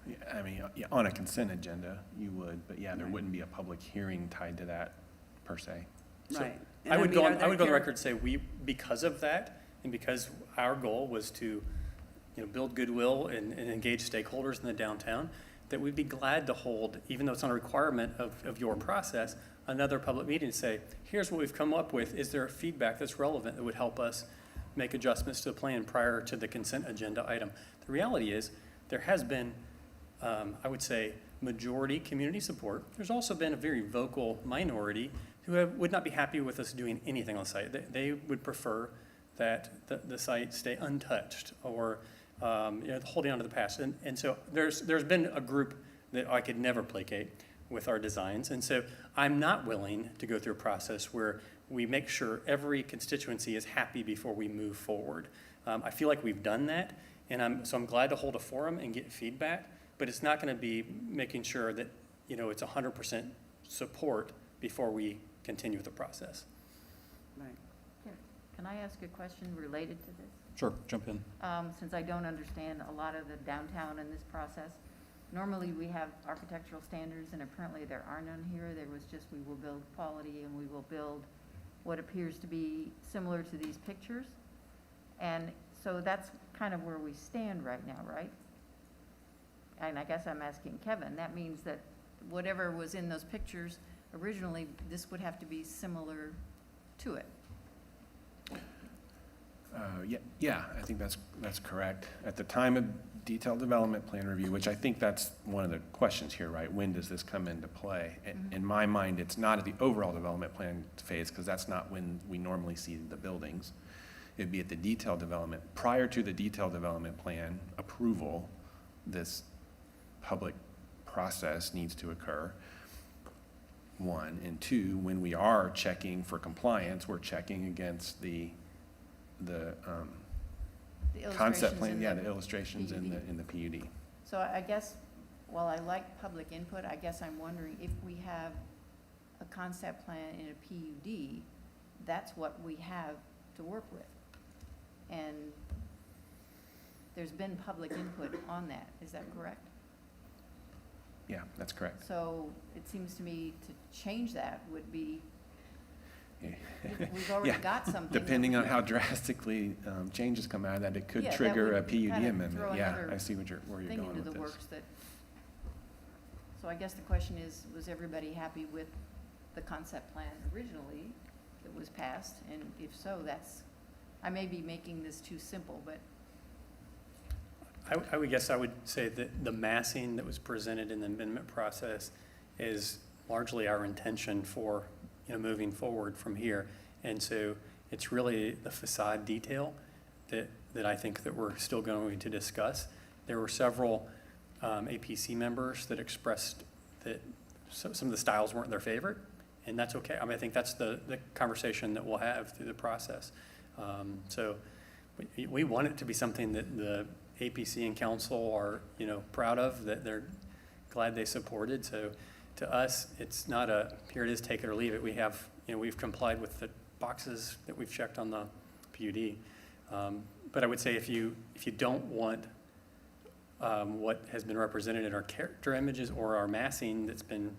Yeah, I mean, on a consent agenda, you would, but there wouldn't be a public hearing tied to that per se. So right. I would go on the record and say because of that, and because our goal was to build goodwill and engage stakeholders in the downtown, that we'd be glad to hold, even though it's not a requirement of your process, another public meeting to say, here's what we've come up with. Is there feedback that's relevant that would help us make adjustments to the plan prior to the consent agenda item? The reality is there has been, I would say, majority community support. There's also been a very vocal minority who would not be happy with us doing anything on the site. They would prefer that the site stay untouched or holding on to the past. And so there's been a group that I could never placate with our designs. And so I'm not willing to go through a process where we make sure every constituency is happy before we move forward. I feel like we've done that, and I'm glad to hold a forum and get feedback, but it's not going to be making sure that it's 100% support before we continue with the process. Right. Can I ask a question related to this? Sure, jump in. Since I don't understand a lot of the downtown in this process, normally we have architectural standards, and apparently there are none here. There was just, we will build quality and we will build what appears to be similar to these pictures. And so that's kind of where we stand right now, right? And I guess I'm asking Kevin, that means that whatever was in those pictures originally, this would have to be similar to it. Yeah, I think that's correct. At the time of detailed development plan review, which I think that's one of the questions here, right? When does this come into play? In my mind, it's not at the overall development plan phase, because that's not when we normally see the buildings. It'd be at the detailed development. Prior to the detailed development plan approval, this public process needs to occur, one. And two, when we are checking for compliance, we're checking against the concept illustrations plan, in yeah, the the illustrations in the PUD. So I guess, while I like public input, I guess I'm wondering if we have a concept plan in a PUD, that's what we have to work with. And there's been public input on that, is that correct? Yeah, that's correct. So it seems to me to change that would be, Yeah. we've already Yeah. got something. Depending on how drastically changes come out of that, it could Yeah, that trigger a would PUD kind of amendment. throw Yeah, another I see where you're thing going into with the this. works that, so I guess the question is, was everybody happy with the concept plan originally that was passed? And if so, that's, I may be making this too simple, but I would guess I would say that the massing that was presented in the amendment process is largely our intention for, moving forward from here. And so it's really the facade detail that I think that we're still going to discuss. There were several APC members that expressed that some of the styles weren't their favorite, and that's okay. I mean, I think that's the conversation that we'll have through the process. So we want it to be something that the APC and council are, proud of, that they're glad they supported. So to us, it's not a, here it is, take it or leave it. We have, we've complied with the boxes that we've checked on the PUD. But I would say if you don't want what has been represented in our character images or our massing that's been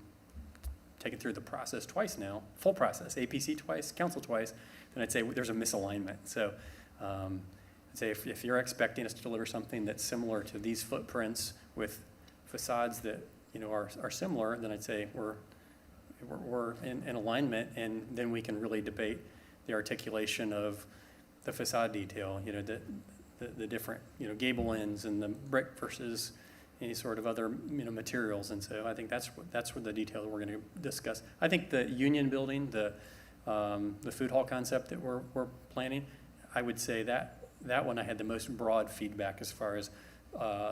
taken through the process twice now, full process, APC twice, council twice, then I'd say there's a misalignment. So I'd say if you're expecting us to deliver something that's similar to these footprints with facades that are similar, then I'd say we're in alignment, and then we can really debate the articulation of the facade detail, the different gable ends and the brick versus any sort of other materials. And so I think that's what the detail that we're going to discuss. I think the Union Building, the food hall concept that we're planning, I would say that one I had the most broad feedback as far as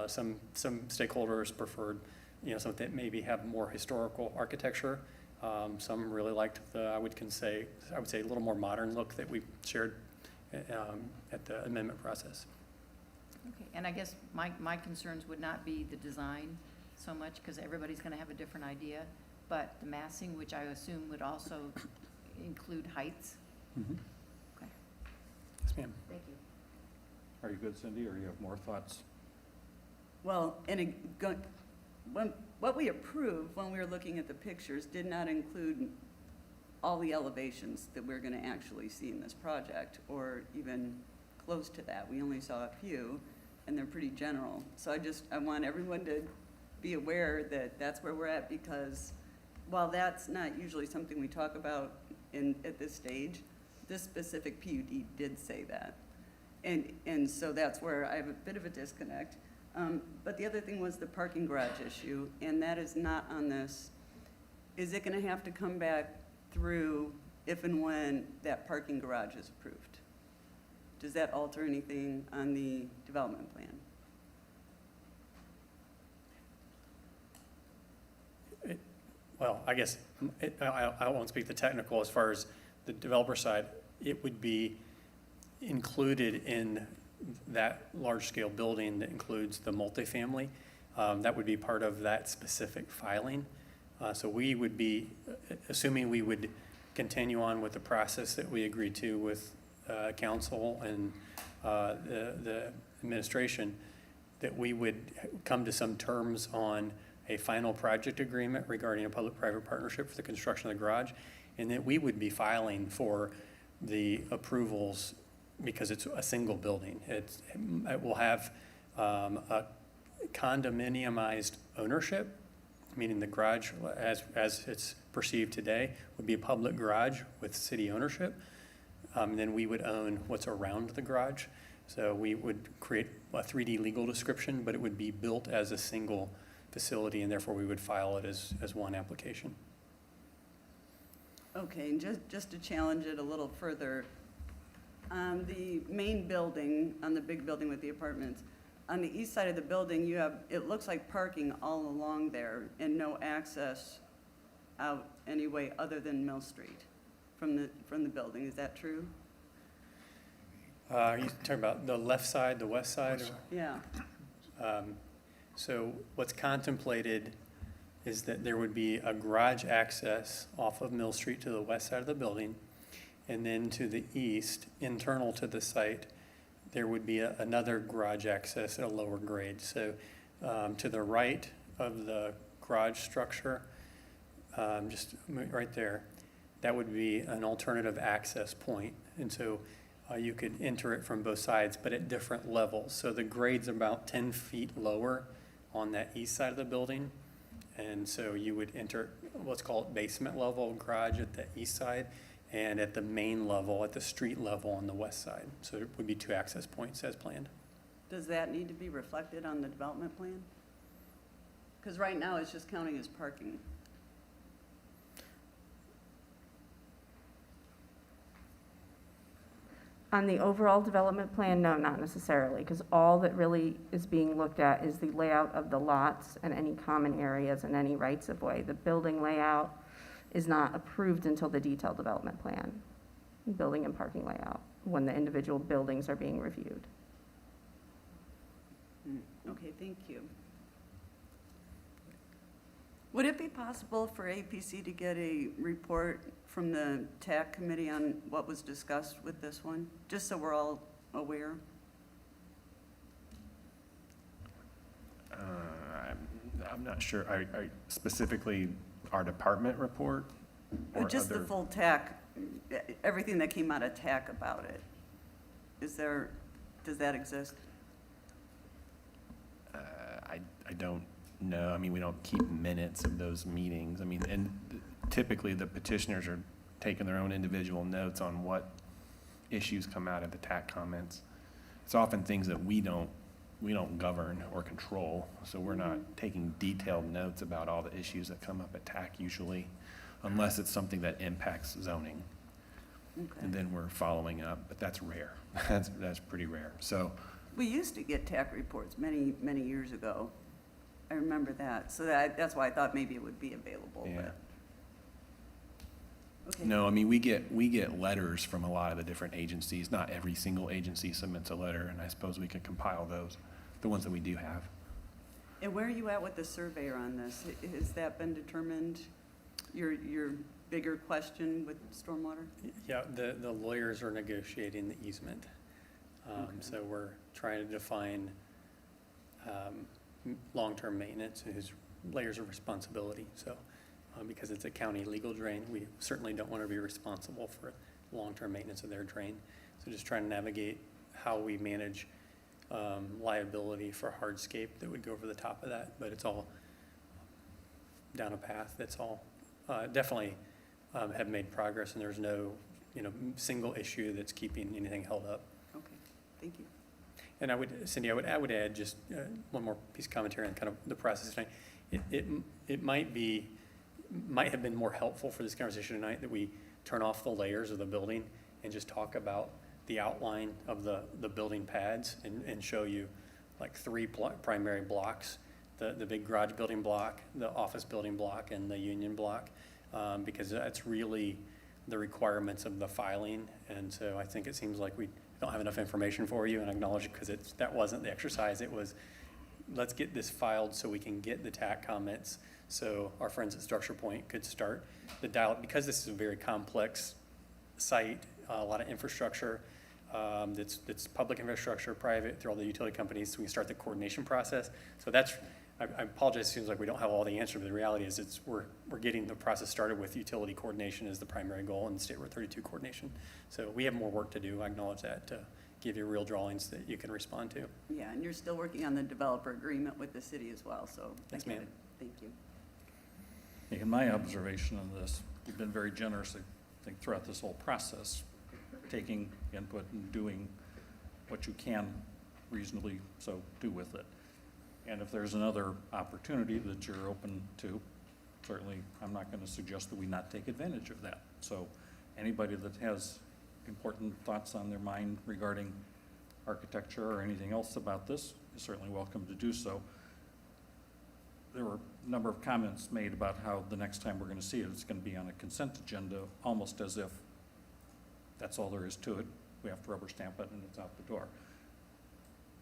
some stakeholders preferred something that maybe have more historical architecture. Some really liked I would say a little more modern look that we shared at the amendment process. okay. And I guess my concerns would not be the design so much, because everybody's going to have a different idea, but the massing, which I assume would also include heights. Mhm. Okay, Yes, ma'am. thank you. Are you good, Cindy, or you have more thoughts? Well, what we approved when we were looking at the pictures did not include all the elevations that we're gonna actually see in this project, or even close to that. We only saw a few, and they're pretty general. So I want everyone to be aware that that's where we're at, because while that's not usually something we talk about at this stage, this specific PUD did say that. And so that's where I have a bit of a disconnect. But the other thing was the parking garage issue, and that is not on this. Is it gonna have to come back through if and when that parking garage is approved? Does that alter anything on the development plan? Well, I guess I won't speak the technical as far as the developer side. It would be included in that large-scale building that includes the multifamily. That would be part of that specific filing. So we would be, assuming we would continue on with the process that we agreed to with council and the administration, that we would come to some terms on a final project agreement regarding a public-private partnership for the construction of the garage, and that we would be filing for the approvals because it's a single building. It will have a condominiumized ownership, meaning the garage, as it's perceived today, would be a public garage with city ownership. Then we would own what's around the garage. So we would create a 3D legal description, but it would be built as a single facility, and therefore we would file it as one application. Okay, and just to challenge it a little further, the main building, on the big building with the apartments, on the east side of the building, you have, it looks like parking all along there and no access out any way other than Mill Street from the building. Is that true? Are you talking about the left side, the west side? Yeah. So what's contemplated is that there would be a garage access off of Mill Street to the west side of the building, and then to the east, internal to the site, there would be another garage access at a lower grade. So to the right of the garage structure, just right there, that would be an alternative access point. And so you could enter it from both sides, but at different levels. So the grade's about 10 feet lower on that east side of the building. And so you would enter what's called basement level garage at the east side, and at the main level, at the street level on the west side. So it would be 2 access points as planned. Does that need to be reflected on the development plan? Because right now it's just counting as parking. On the overall development plan, no, not necessarily, because all that really is being looked at is the layout of the lots and any common areas and any rights of way. The building layout is not approved until the detailed development plan, building and parking layout, when the individual buildings are being reviewed. Okay, thank you. Would it be possible for APC to get a report from the TAC committee on what was discussed with this one, just so we're all aware? I'm not sure, I specifically our department report? Or Just the other- full TAC, everything that came out of TAC about it. Does that exist? I don't know. I mean, we don't keep minutes of those meetings. I mean, and typically the petitioners are taking their own individual notes on what issues come out of the TAC comments. It's often things that we don't govern or control, so we're not taking detailed notes about all the issues that come up at TAC usually, unless it's something that impacts zoning. Okay. And then we're following up, but that's rare. That's pretty rare. So, We used to get TAC reports many, many years ago. I remember that. So that's why I thought maybe it would be available, yeah. but. Okay. No, I mean, we get letters from a lot of the different agencies. Not every single agency submits a letter, and I suppose we could compile those, the ones that we do have. And where are you at with the surveyor on this? Has that been determined, your bigger question with stormwater? Yeah, the lawyers are negotiating the easement. Okay. So we're trying to define long-term maintenance and whose layers of responsibility. So because it's a county legal drain, we certainly don't want to be responsible for long-term maintenance of their drain. So just trying to navigate how we manage liability for hardscape that would go over the top of that, but it's all down a path that's all definitely have made progress, and there's no single issue that's keeping anything held up. Okay, thank you. And Cindy, I would add just one more piece of commentary on kind of the process tonight. It might have been more helpful for this conversation tonight that we turn off the layers of the building and just talk about the outline of the building pads and show you like 3 primary blocks, the big garage building block, the office building block, and the union block, because that's really the requirements of the filing. And so I think it seems like we don't have enough information for you, and acknowledge it because that wasn't the exercise. It was, let's get this filed so we can get the TAC comments so our friends at Structure Point could start the dialogue, because this is a very complex site, a lot of infrastructure, that's public infrastructure, private, through all the utility companies, so we can start the coordination process. So that's I apologize, it seems like we don't have all the answers, but the reality is we're getting the process started with utility coordination as the primary goal and State Road 32 coordination. So we have more work to do, I acknowledge that, to give you real drawings that you can respond to. Yeah, and you're still working on the developer agreement with the city as well, so. I Yes, get ma'am. it. Thank you. In my observation on this, you've been very generous, I think, throughout this whole process, taking input and doing what you can reasonably so do with it. And if there's another opportunity that you're open to, certainly I'm not going to suggest that we not take advantage of that. So anybody that has important thoughts on their mind regarding architecture or anything else about this is certainly welcome to do so. There were a number of comments made about how the next time we're going to see it, it's going to be on a consent agenda, almost as if that's all there is to it. We have to rubber stamp it and it's out the door.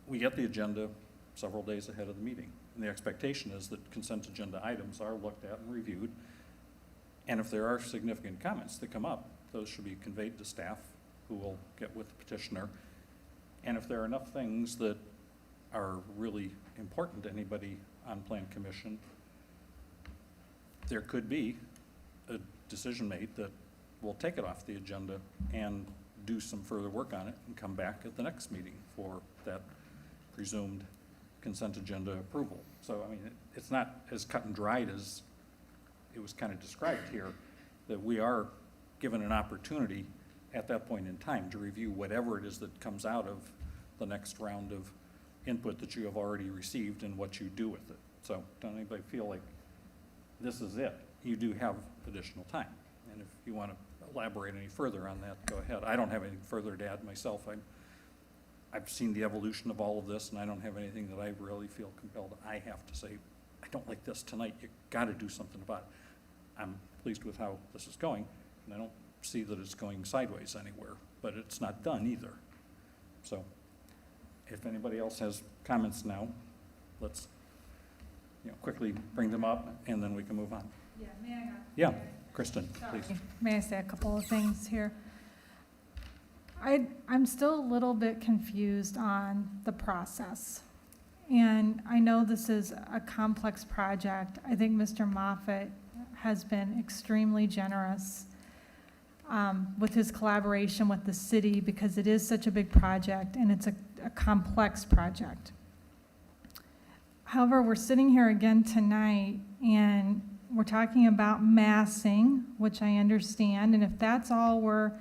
We get the agenda several days ahead of the meeting, and the expectation is that consent agenda items are looked at and reviewed, and if there are significant comments that come up, those should be conveyed to staff, who will get with the petitioner. And if there are enough things that are really important to anybody on Plan Commission, there could be a decision made that we'll take it off the agenda and do some further work on it and come back at the next meeting for that presumed consent agenda approval. So, I mean, it's not as cut and dried as it was kind of described here, that we are given an opportunity at that point in time to review whatever it is that comes out of the next round of input that you have already received and what you do with it. So don't anybody feel like this is it. You do have additional time. And if you want to elaborate any further on that, go ahead. I don't have anything further to add myself. I've seen the evolution of all of this, and I don't have anything that I really feel compelled. I have to say, I don't like this tonight. You got to do something about it. I'm pleased with how this is going, and I don't see that it's going sideways anywhere, but it's not done either. So if anybody else has comments now, let's quickly bring them up, and then we can move on. Yeah, may I? Yeah, Kristen, please. May I say a couple of things here? I'm still a little bit confused on the process. And I know this is a complex project. I think Mr. Moffett has been extremely generous with his collaboration with the city, because it is such a big project and it's a complex project. However, we're sitting here again tonight and we're talking about massing, which I understand, and if that's all we're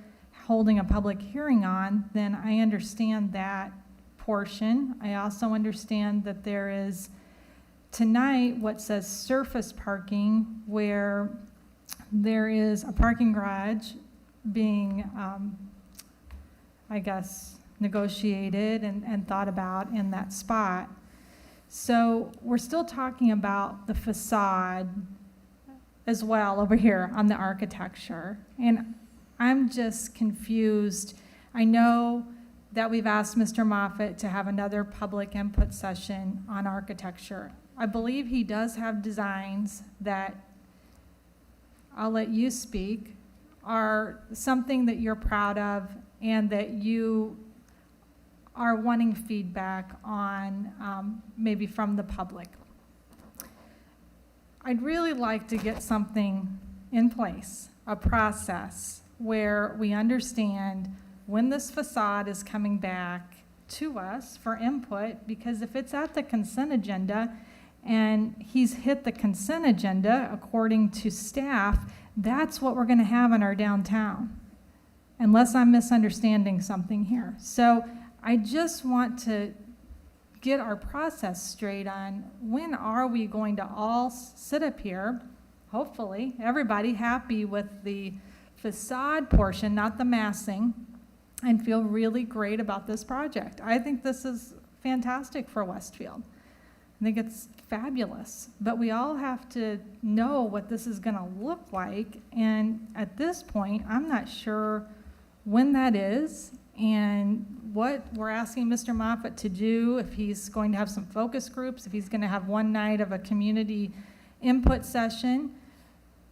holding a public hearing on, then I understand that portion. I also understand that there is tonight what says surface parking, where there is a parking garage being, I guess, negotiated and thought about in that spot. So we're still talking about the facade as well over here on the architecture. And I'm just confused. I know that we've asked Mr. Moffett to have another public input session on architecture. I believe he does have designs that, I'll let you speak, are something that you're proud of and that you are wanting feedback on, maybe from the public. I'd really like to get something in place, a process where we understand when this facade is coming back to us for input, because if it's at the consent agenda and he's hit the consent agenda according to staff, that's what we're going to have in our downtown, unless I'm misunderstanding something here. So I just want to get our process straight on when are we going to all sit up here, hopefully, everybody happy with the facade portion, not the massing, and feel really great about this project. I think this is fantastic for Westfield. I think it's fabulous, but we all have to know what this is going to look like, and at this point, I'm not sure when that is and what we're asking Mr. Moffett to do, if he's going to have some focus groups, if he's going to have one night of a community input session.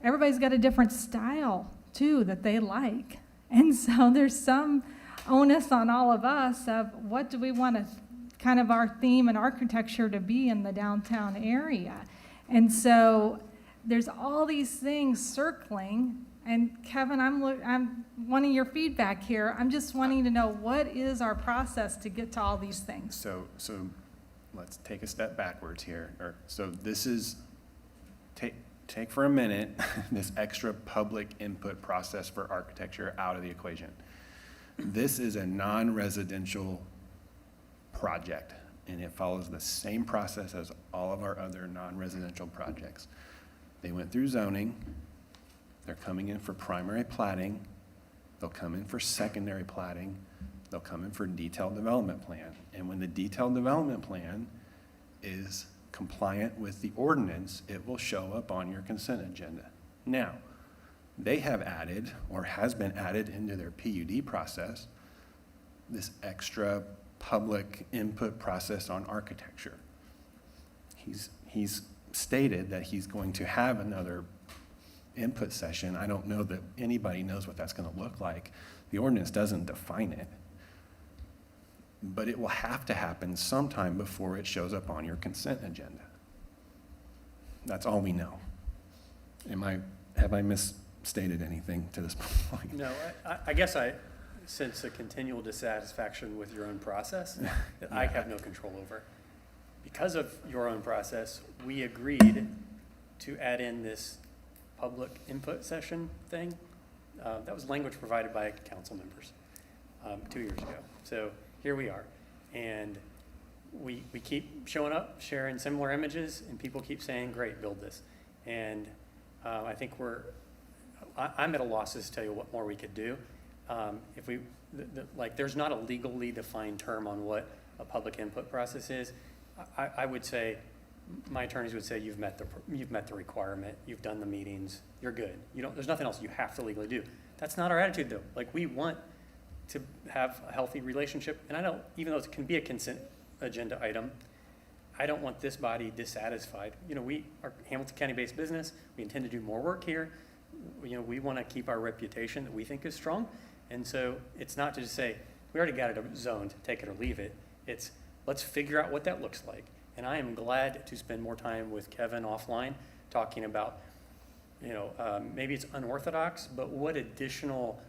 Everybody's got a different style, too, that they like, and so there's some onus on all of us of what do we want to kind of our theme and architecture to be in the downtown area. And so there's all these things circling. And Kevin, I'm wanting your feedback here. I'm just wanting to know, what is our process to get to all these things? So let's take a step backwards here. So this is, take for a minute this extra public input process for architecture out of the equation. This is a non-residential project, and it follows the same process as all of our other non-residential projects. They went through zoning. They're coming in for primary plating. They'll come in for secondary plating. They'll come in for detailed development plan. And when the detailed development plan is compliant with the ordinance, it will show up on your consent agenda. Now, they have added, or has been added into their PUD process, this extra public input process on architecture. He's stated that he's going to have another input session. I don't know that anybody knows what that's going to look like. The ordinance doesn't define it. But it will have to happen sometime before it shows up on your consent agenda. That's all we know. Have I misstated anything to this point? No, I guess I sense a continual dissatisfaction with your own process that I have no control over. Because of your own process, we agreed to add in this public input session thing. That was language provided by council members 2 years ago. So here we are. And we keep showing up, sharing similar images, and people keep saying, great, build this. And I think I'm at a loss to tell you what more we could do. If we, like, there's not a legally defined term on what a public input process is. I would say, my attorneys would say you've met the requirement, you've done the meetings, you're good. There's nothing else you have to legally do. That's not our attitude, though. Like, we want to have a healthy relationship, and even though it can be a consent agenda item, I don't want this body dissatisfied. We are Hamilton County-based business. We intend to do more work here. We want to keep our reputation that we think is strong, and so it's not to just say we already got it zoned, take it or leave it. It's let's figure out what that looks like. And I am glad to spend more time with Kevin offline talking about, maybe it's unorthodox, but what additional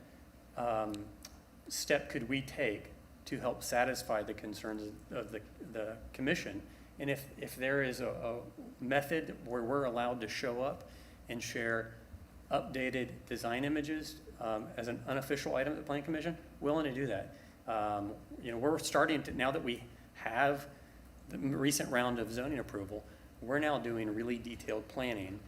step could we take to help satisfy the concerns of the commission? And if there is a method where we're allowed to show up and share updated design images as an unofficial item at the Planning Commission, willing to do that. We're starting to, now that we have the recent round of zoning approval, we're now doing really detailed planning.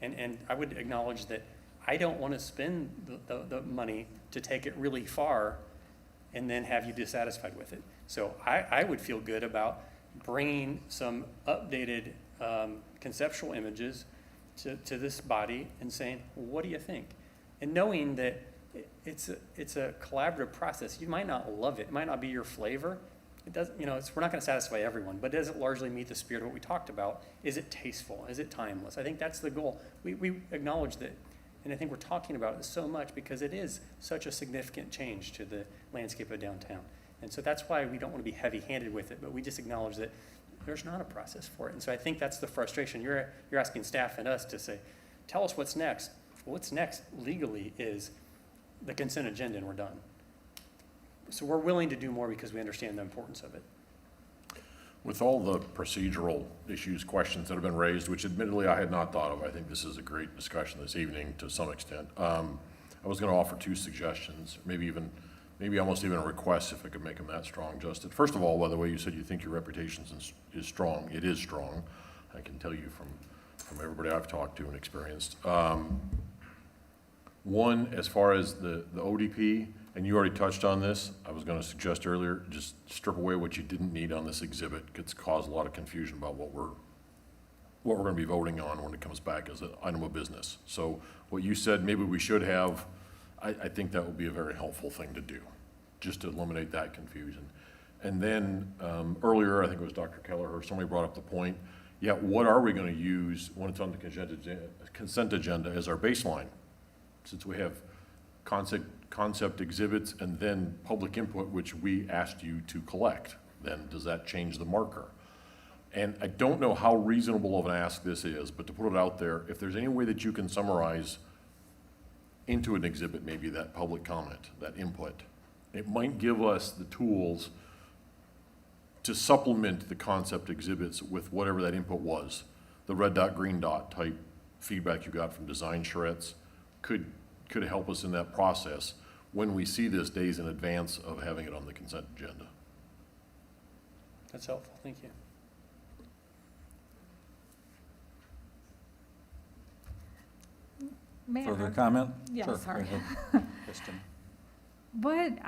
And I would acknowledge that I don't want to spend the money to take it really far and then have you dissatisfied with it. So I would feel good about bringing some updated conceptual images to this body and saying, well, what do you think? And knowing that it's a collaborative process. You might not love it. It might not be your flavor. It doesn't, we're not going to satisfy everyone, but does it largely meet the spirit of what we talked about? Is it tasteful? Is it timeless? I think that's the goal. We acknowledge that, and I think we're talking about it so much because it is such a significant change to the landscape of downtown. And so that's why we don't want to be heavy-handed with it, but we just acknowledge that there's not a process for it. And so I think that's the frustration. You're asking staff and us to say, tell us what's next. Well, what's next legally is the consent agenda, and we're done. So we're willing to do more because we understand the importance of it. With all the procedural issues, questions that have been raised, which admittedly I had not thought of, I think this is a great discussion this evening to some extent. I was going to offer 2 suggestions, maybe almost even a request if I could make them that strong, Justin. First of all, by the way, you said you think your reputation is strong. It is strong. I can tell you from everybody I've talked to and experienced. One, as far as the ODP, and you already touched on this, I was going to suggest earlier, just strip away what you didn't need on this exhibit. It's caused a lot of confusion about what we're going to be voting on when it comes back as an item of business. So what you said maybe we should have, I think that would be a very helpful thing to do, just to eliminate that confusion. And then earlier, I think it was Dr. Keller or somebody brought up the point, what are we going to use when it's on the consent agenda as our baseline? Since we have concept exhibits and then public input, which we asked you to collect. then does that change the marker? And I don't know how reasonable of an ask this is, but to put it out there, if there's any way that you can summarize into an exhibit, maybe that public comment, that input, it might give us the tools to supplement the concept exhibits with whatever that input was. The red dot, green dot type feedback you got from design charrettes could help us in that process when we see this days in advance of having it on the consent agenda. That's helpful, thank you. May I Further have- comment? Yeah, Sure, go sorry. ahead, Kristen. What,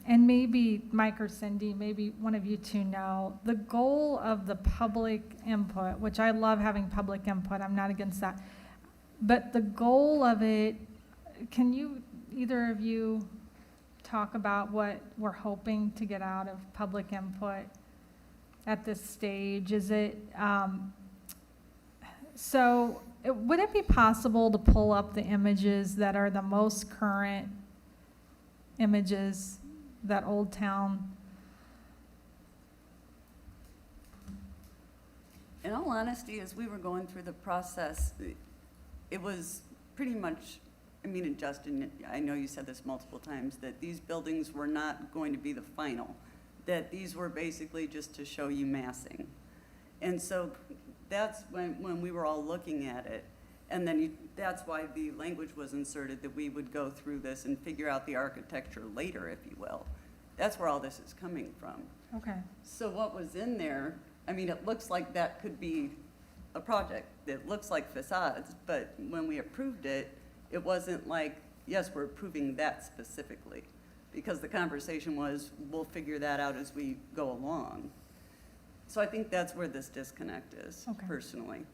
and maybe Mike or Cindy, maybe one of you two know, the goal of the public input, which I love having public input, I'm not against that. But the goal of it, can you, either of you, talk about what we're hoping to get out of public input at this stage? Is it, would it be possible to pull up the images that are the most current images that Old Town? In all honesty, as we were going through the process, it was pretty much, I mean, and Justin, I know you said this multiple times, that these buildings were not going to be the final, that these were basically just to show you massing. And so that's when we were all looking at it. And then that's why the language was inserted, that we would go through this and figure out the architecture later, if you will. That's where all this is coming from. Okay. So what was in there, I mean, it looks like that could be a project. It looks like facades, but when we approved it, it wasn't like, yes, we're approving that specifically. Because the conversation was, we'll figure that out as we go along. So I think that's where this disconnect is, Okay. personally.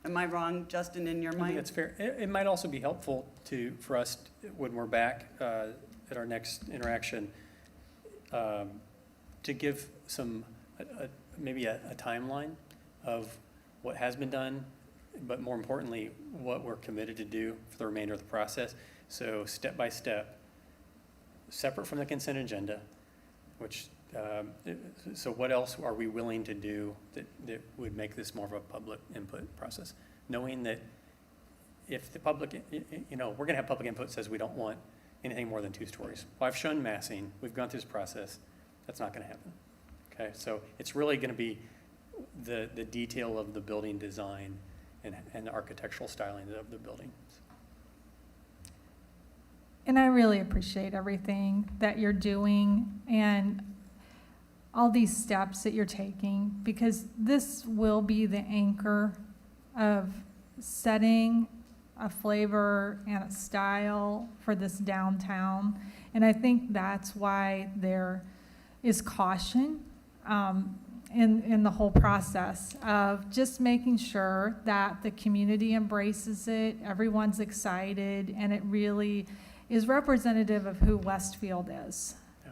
Am I wrong, Justin, in your I mind? think that's fair. It might also be helpful for us, when we're back at our next interaction, to give maybe a timeline of what has been done, but more importantly, what we're committed to do for the remainder of the process. So step by step, separate from the consent agenda, which, so what else are we willing to do that would make this more of a public input process? Knowing that if the public, we're going to have public input says we don't want anything more than 2 stories. Well, I've shown massing, we've gone through this process, that's not going to happen. Okay, so it's really going to be the detail of the building design and the architectural styling of the building. And I really appreciate everything that you're doing and all these steps that you're taking, because this will be the anchor of setting a flavor and a style for this downtown. And I think that's why there is caution in the whole process of just making sure that the community embraces it, everyone's excited, and it really is representative of who Westfield is. Yeah.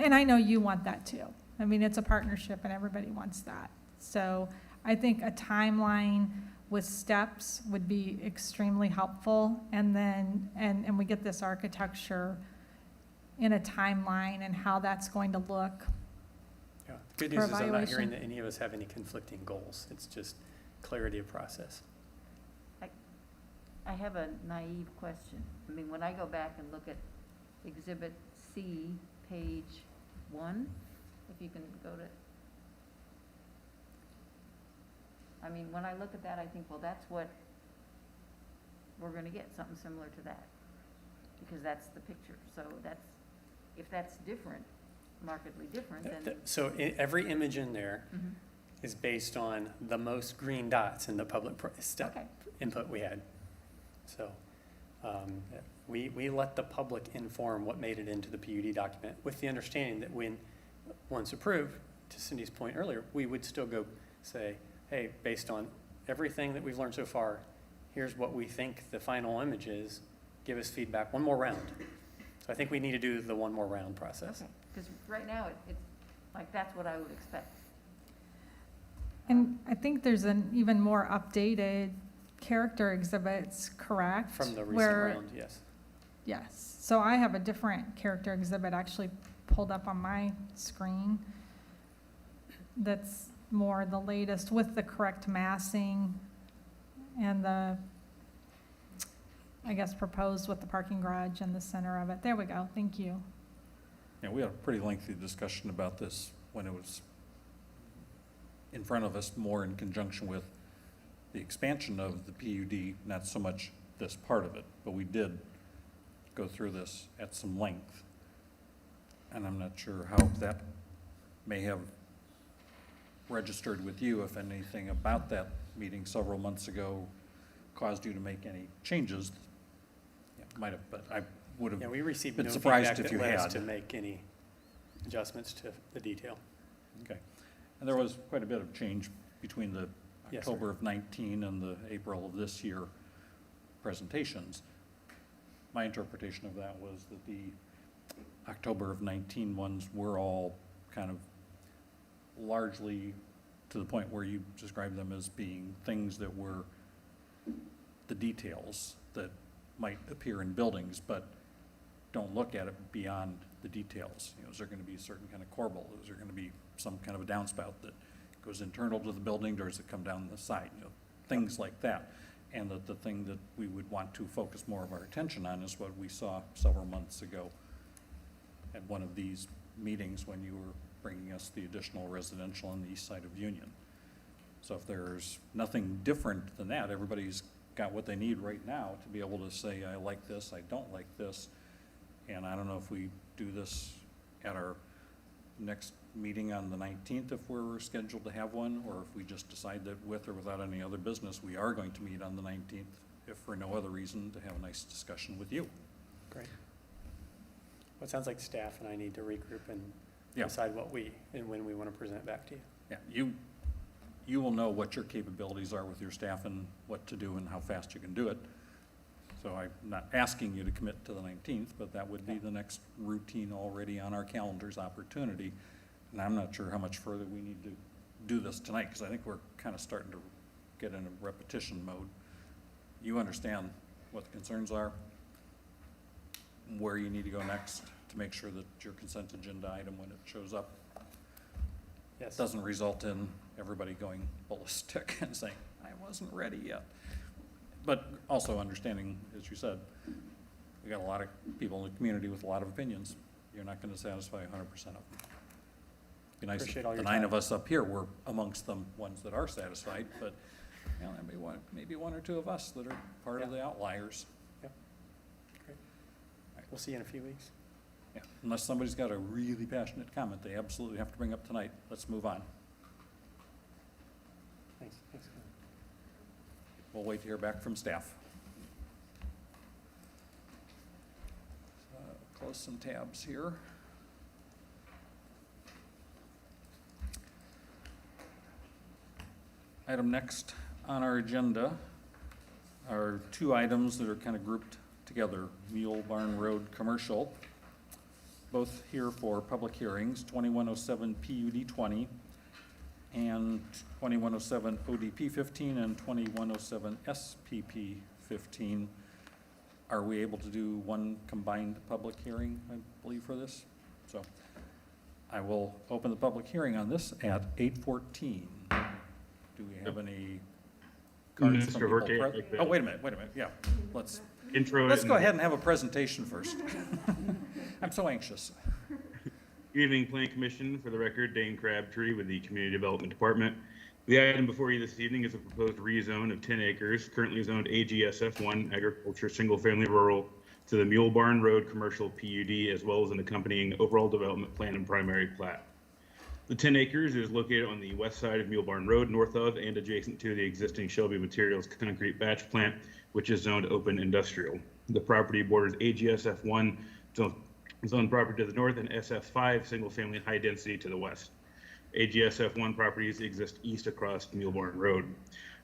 And I know you want that too. I mean, it's a partnership and everybody wants that. So I think a timeline with steps would be extremely helpful. And then, and we get this architecture in a timeline and how that's going to look. Yeah. Good For news is I'm not evaluation. hearing that any of us have any conflicting goals. It's just clarity of process. I have a naive question. I mean, when I go back and look at Exhibit C, page 1, if you can go to, I mean, when I look at that, I think, well, that's what we're going to get, something similar to that, because that's the picture. So that's, if that's different, markedly different, then. So every image in there Mhm. is based on the most green dots in the public Okay. input we had. So we let the public inform what made it into the PUD document, with the understanding that once approved, to Cindy's point earlier, we would still go say, hey, based on everything that we've learned so far, here's what we think the final image is, give us feedback, one more round. So I think we need to do the one more round process. Because right now, it's like, that's what I would expect. And I think there's an even more updated character exhibits, correct? From the recent Where- round, yes. Yes, so I have a different character exhibit actually pulled up on my screen. that's more the latest with the correct massing and the, I guess, proposed with the parking garage in the center of it. There we go. Thank you. Yeah, we had a pretty lengthy discussion about this when it was in front of us, more in conjunction with the expansion of the PUD, not so much this part of it, but we did go through this at some length. And I'm not sure how that may have registered with you, if anything about that meeting several months ago caused you to make any changes. Yeah, might have, but I would have Yeah, we received been no surprised feedback if that you led us had. to make any adjustments to the detail. Okay. And there was quite a bit of change between the Yes, sir. October of 19 and the April of this year presentations. My interpretation of that was that the October of 19 ones were all kind of largely to the point where you described them as being things that were the details that might appear in buildings, but don't look at it beyond the details. You know, is there gonna be a certain kind of corbel? Is there gonna be some kind of a downspout that goes internal to the building, or does it come down the side? You know, things like that. And that the thing that we would want to focus more of our attention on is what we saw several months ago at one of these meetings when you were bringing us the additional residential on the east side of Union. So if there's nothing different than that, everybody's got what they need right now to be able to say, I like this, I don't like this. And I don't know if we do this at our next meeting on the 19th, if we're scheduled to have one, or if we just decide that with or without any other business, we are going to meet on the 19th, if for no other reason, to have a nice discussion with you. Great. Well, it sounds like staff and I need to regroup and Yeah. decide what we, and when we want to present back to you. Yeah, you will know what your capabilities are with your staff and what to do and how fast you can do it. So I'm not asking you to commit to the 19th, but that would be the next routine already on our calendar's opportunity. And I'm not sure how much further we need to do this tonight, because I think we're kind of starting to get in a repetition mode. You understand what the concerns are, where you need to go next to make sure that your consent agenda item, when it shows up, Yes. doesn't result in everybody going ballistic and saying, I wasn't ready yet. But also understanding, as you said, we got a lot of people in the community with a lot of opinions. You're not gonna satisfy 100% of them. Be nice Appreciate if all the your 9 time. of us up here were amongst them ones that are satisfied, but, you know, maybe one or two of us that are part of the outliers. We'll see you in a few weeks. Yeah, unless somebody's got a really passionate comment they absolutely have to bring up tonight, let's move on. Thanks. Thanks. We'll wait to hear back from staff. Close some tabs here. Item next on our agenda are two items that are kind of grouped together. Mule Barn Road Commercial, both here for public hearings, 2107 PUD 20 and 2107 ODP 15 and 2107 SPP 15. Are we able to do one combined public hearing, I believe, for this? So I will open the public hearing on this at 8:14. Do we have any cards from people present? Oh, wait a minute, yeah. Let's go ahead and have a presentation first. I'm so anxious. Good evening, Planning Commission. For the record, Dane Crabtree with the Community Development Department. The item before you this evening is a proposed rezone of 10 acres, currently zoned AGSF1 Agriculture Single Family Rural, to the Mule Barn Road Commercial PUD, as well as an accompanying overall development plan and primary plat. The 10 acres is located on the west side of Mule Barn Road, north of and adjacent to the existing Shelby Materials concrete batch plant, which is zoned open industrial. The property borders AGSF1 zone property to the north and SF5 single family high density to the west. AGSF1 properties exist east across Mule Barn Road.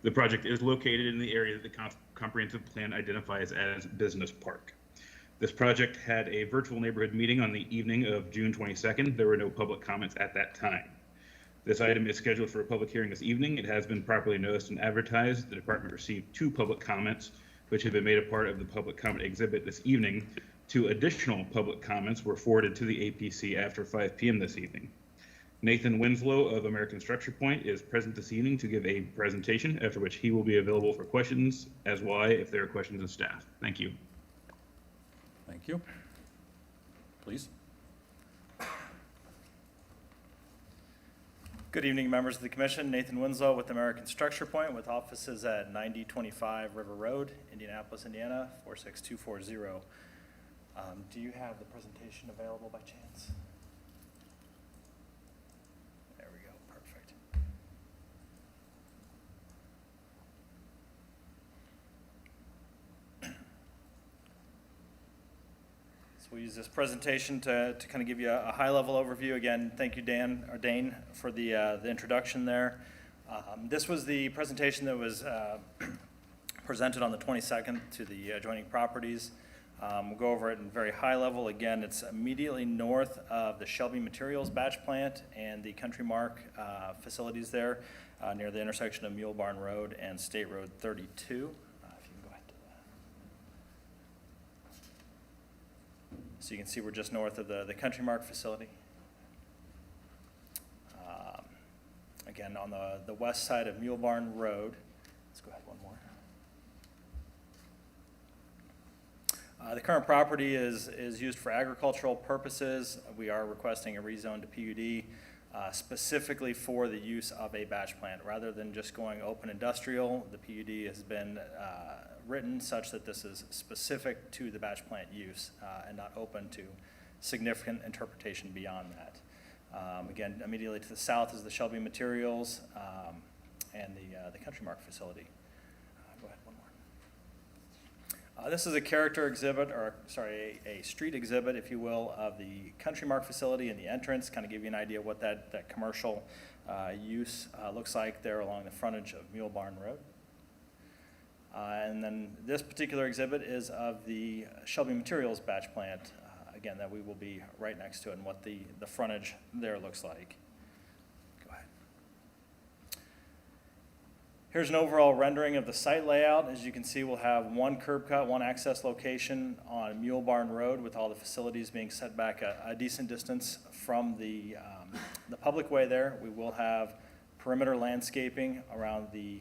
The project is located in the area that the comprehensive plan identifies as Business Park. This project had a virtual neighborhood meeting on the evening of June 22nd. There were no public comments at that time. This item is scheduled for a public hearing this evening. It has been properly noticed and advertised. The department received 2 public comments, which have been made a part of the public comment exhibit this evening. 2 additional public comments were forwarded to the APC after 5 p.m. this evening. Nathan Winslow of American Structure Point is present this evening to give a presentation, after which he will be available for questions, as why if there are questions of staff. Thank you. Thank you. Please. Good evening, members of the commission. Nathan Winslow with American Structure Point with offices at 9025 River Road, Indianapolis, Indiana, 46240. Do you have the presentation available by chance? There we go, perfect. So we'll use this presentation to kind of give you a high-level overview. Again, thank you, Dane, for the introduction there. This was the presentation that was presented on the 22nd to the adjoining properties. We'll go over it in very high level. Again, it's immediately north of the Shelby Materials batch plant and the Country Mark facilities there near the intersection of Mule Barn Road and State Road 32. If you can go ahead to that. So you can see we're just north of the Country Mark facility. Again, on the west side of Mule Barn Road. Let's go ahead one more. The current property is used for agricultural purposes. We are requesting a rezone to PUD specifically for the use of a batch plant. Rather than just going open industrial, the PUD has been written such that this is specific to the batch plant use and not open to significant interpretation beyond that. Again, immediately to the south is the Shelby Materials and the Country Mark facility. Go ahead, one more. This is a character exhibit, or sorry, a street exhibit, if you will, of the Country Mark facility and the entrance, kind of give you an idea of what that commercial use looks like there along the frontage of Mule Barn Road. And then this particular exhibit is of the Shelby Materials batch plant, again, that we will be right next to it and what the frontage there looks like. Go ahead. Here's an overall rendering of the site layout. As you can see, we'll have one curb cut, one access location on Mule Barn Road with all the facilities being set back a decent distance from the public way there. We will have perimeter landscaping around the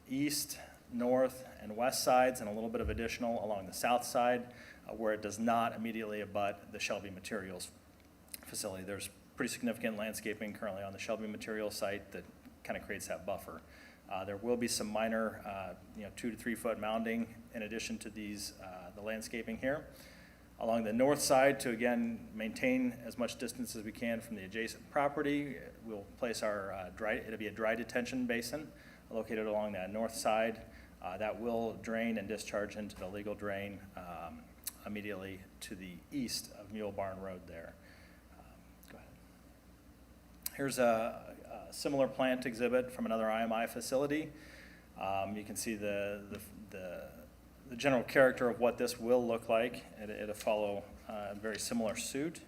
east, north, and west sides and a little bit of additional along the south side where it does not immediately abut the Shelby Materials facility. There's pretty significant landscaping currently on the Shelby Materials site that kind of creates that buffer. There will be some minor 2 to 3 foot mounding in addition to these the landscaping here. Along the north side, to again maintain as much distance as we can from the adjacent property, we'll place our it'll be a dry detention basin located along that north side. That will drain and discharge into the legal drain immediately to the east of Mule Barn Road there. Go ahead. Here's a similar plant exhibit from another IMI facility. You can see the general character of what this will look like. It'll follow a very similar suit.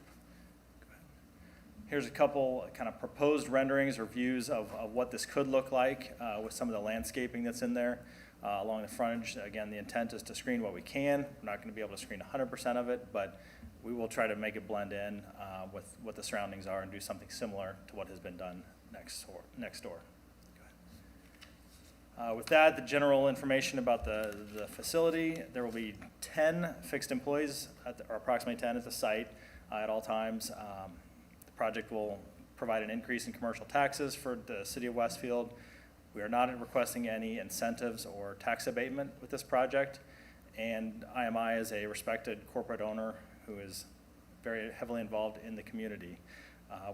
Here's a couple kind of proposed renderings or views of what this could look like with some of the landscaping that's in there along the frontage. Again, the intent is to screen what we can. We're not going to be able to screen 100% of it, but we will try to make it blend in with what the surroundings are and do something similar to what has been done next door. With that, the general information about the facility, there will be 10 fixed employees, or approximately 10 at the site at all times. The project will provide an increase in commercial taxes for the city of Westfield. We are not requesting any incentives or tax abatement with this project, and IMI is a respected corporate owner who is very heavily involved in the community.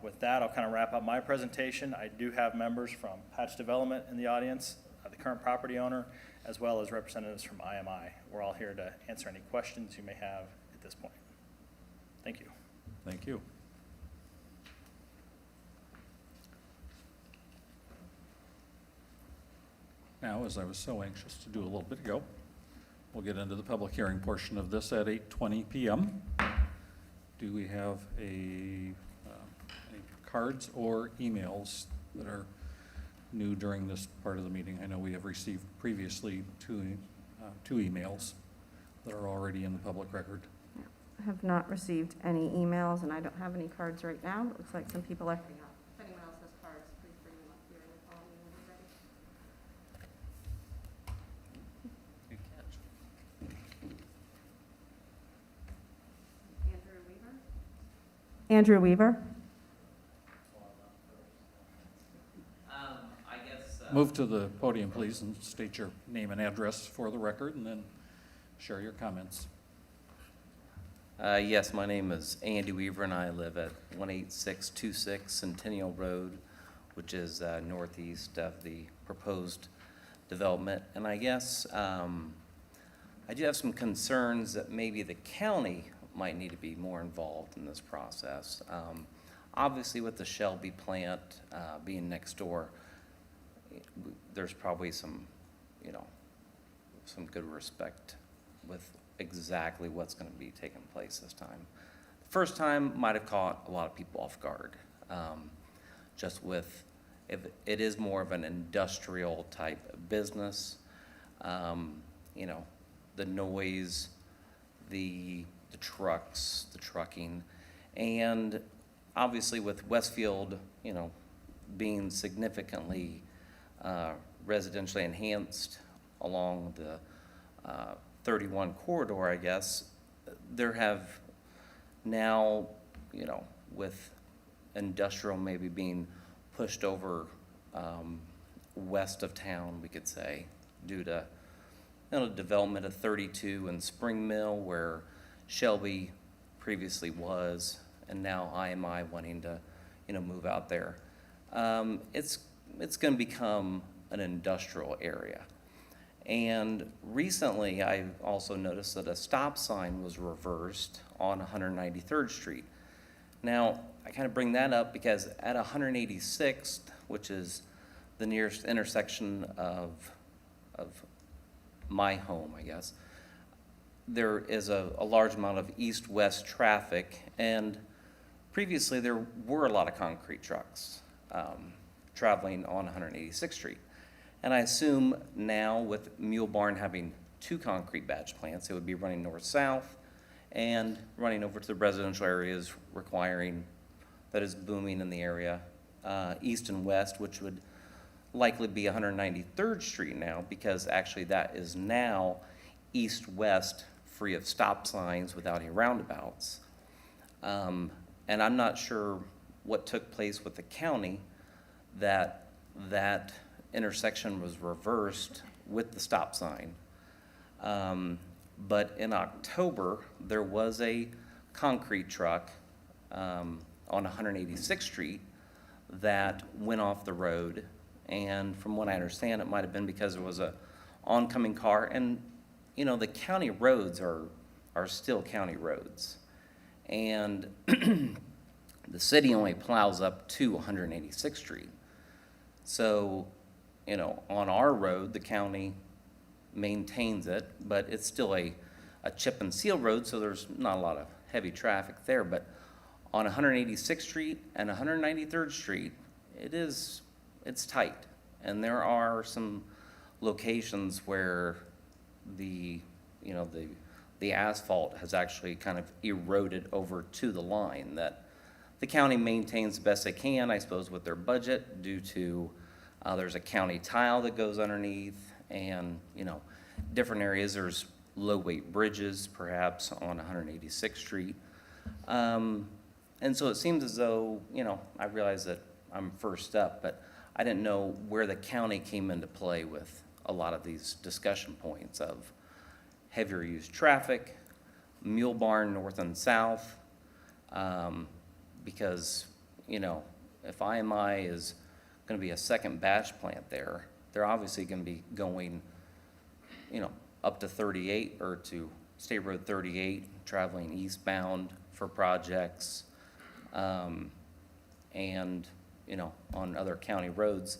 With that, I'll kind of wrap up my presentation. I do have members from Patch Development in the audience, the current property owner, as well as representatives from IMI. We're all here to answer any questions you may have at this point. Thank you. Thank you. Now, as I was so anxious to do a little bit ago, we'll get into the public hearing portion of this at 8:20 p.m. Do we have any cards or emails that are new during this part of the meeting? I know we have received previously two emails that are already in the public record. I have not received any emails, and I don't have any cards right now. It looks like some people are. If Andrew Weaver. Move to the podium, please, and state your name and address for the record, and then share your comments. Yes, my name is Andy Weaver, and I live at 18626 Centennial Road, which is northeast of the proposed development. And I guess I do have some concerns that maybe the county might need to be more involved in this process. Obviously, with the Shelby plant being next door, there's probably some, some good respect with exactly what's going to be taking place this time. The first time might have caught a lot of people off guard, just with, if it is more of an industrial type of business, the noise, the trucks, the trucking, and obviously with Westfield, being significantly residentially enhanced along the 31 corridor, I guess, there have now, with industrial maybe being pushed over west of town, we could say, due to development of 32 and Spring Mill, where Shelby previously was, and now IMI wanting to, move out there. It's going to become an industrial area. And recently, I also noticed that a stop sign was reversed on 193rd Street. Now, I kind of bring that up because at 186th, which is the nearest intersection of my home, I guess, there is a large amount of east-west traffic, and previously there were a lot of concrete trucks traveling on 186th Street. And I assume now with Mule Barn having 2 concrete batch plants, it would be running north-south and running over to the residential areas requiring, that is booming in the area, east and west, which would likely be 193rd Street now, because actually that is now east-west, free of stop signs without any roundabouts. And I'm not sure what took place with the county that intersection was reversed with the stop sign. But in October, there was a concrete truck on 186th Street that went off the road. And from what I understand, it might have been because there was a oncoming car. And, the county roads are still county roads. And the city only plows up to 186th Street. So, on our road, the county maintains it, but it's still a chip and seal road, so there's not a lot of heavy traffic there. But on 186th Street and 193rd Street, it's tight. And there are some locations where the asphalt has actually kind of eroded over to the line that the county maintains the best they can, I suppose, with their budget due to there's a county tile that goes underneath, and, different areas. There's low-weight bridges, perhaps, on 186th Street. And so it seems as though, I realize that I'm first up, but I didn't know where the county came into play with a lot of these discussion points of heavier use traffic, Mule Barn north and south, because, if IMI is going to be a second batch plant there, they're obviously going to be going, up to 38 or to State Road 38, traveling eastbound for projects, and, on other county roads.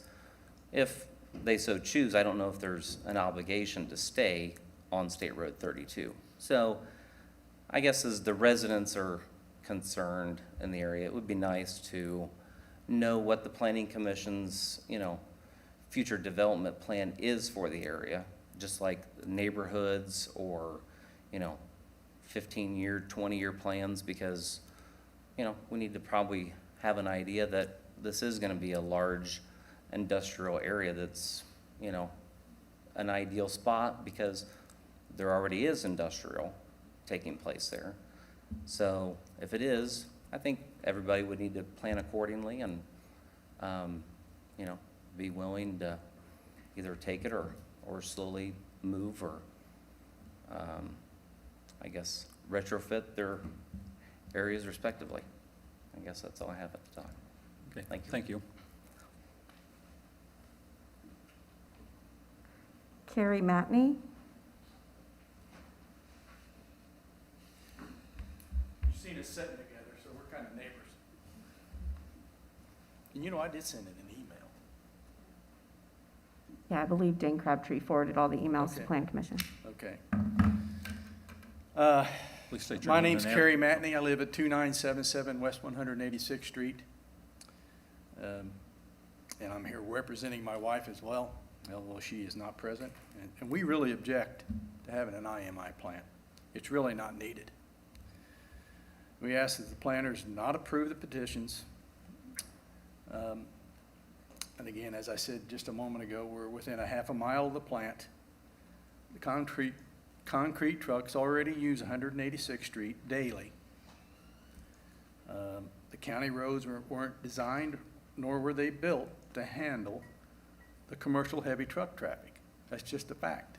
If they so choose, I don't know if there's an obligation to stay on State Road 32. So I guess as the residents are concerned in the area, it would be nice to know what the Planning Commission's, future development plan is for the area, just like neighborhoods or, 15-year, 20-year plans, because, we need to probably have an idea that this is going to be a large industrial area that's, an ideal spot, because there already is industrial taking place there. So if it is, I think everybody would need to plan accordingly and, you know, be willing to either take it or slowly move or, I guess, retrofit their areas respectively. I guess that's all I have at the time. Okay, Thank you. Thank you. Carrie Matney. You've seen us sitting together, so we're kind of neighbors. And you know, I did send it an email. Yeah, I believe Dane Crabtree forwarded all the emails to Okay. Plan Commission. Okay. Please state your My name name's and ad- Kerry Matney. I live at 2977 West 186th Street. And I'm here representing my wife as well, although she is not present. And we really object to having an IMI plant. It's really not needed. We ask that the planners not approve the petitions. And again, as I said just a moment ago, we're within a half a mile of the plant. The concrete trucks already use 186th Street daily. The county roads weren't designed, nor were they built to handle the commercial heavy truck traffic. That's just a fact.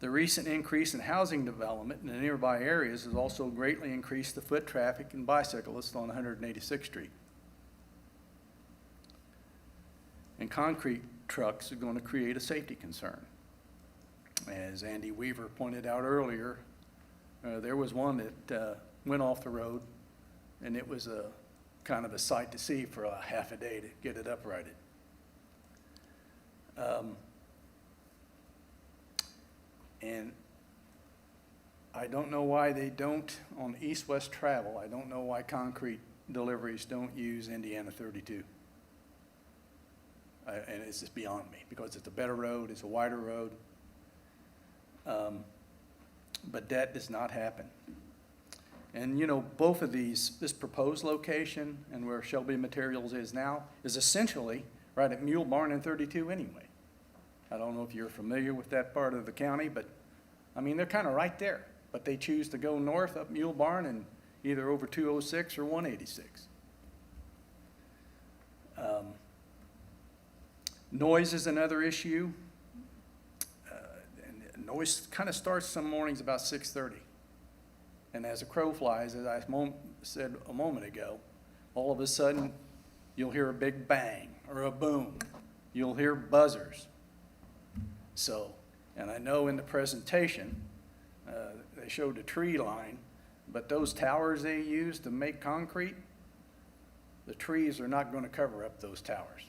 The recent increase in housing development in the nearby areas has also greatly increased the foot traffic and bicyclists on 186th Street. And concrete trucks are going to create a safety concern. As Andy Weaver pointed out earlier, there was one that went off the road, and it was a kind of a sight to see for a half a day to get it uprighted. And I don't know why they don't, on east-west travel, I don't know why concrete deliveries don't use Indiana 32. And it's just beyond me, because it's a better road, it's a wider road. But that does not happen. And you know, both of these, this proposed location and where Shelby Materials is now, is essentially right at Mule Barn and 32 anyway. I don't know if you're familiar with that part of the county, but I mean, they're kind of right there. But they choose to go north up Mule Barn and either over 206 or 186. Noise is another issue. And noise kind of starts some mornings about 6:30. And as a crow flies, as I said a moment ago, all of a sudden you'll hear a big bang or a boom. You'll hear buzzers. So, and I know in the presentation, they showed the tree line, but those towers they use to make concrete, the trees are not going to cover up those towers.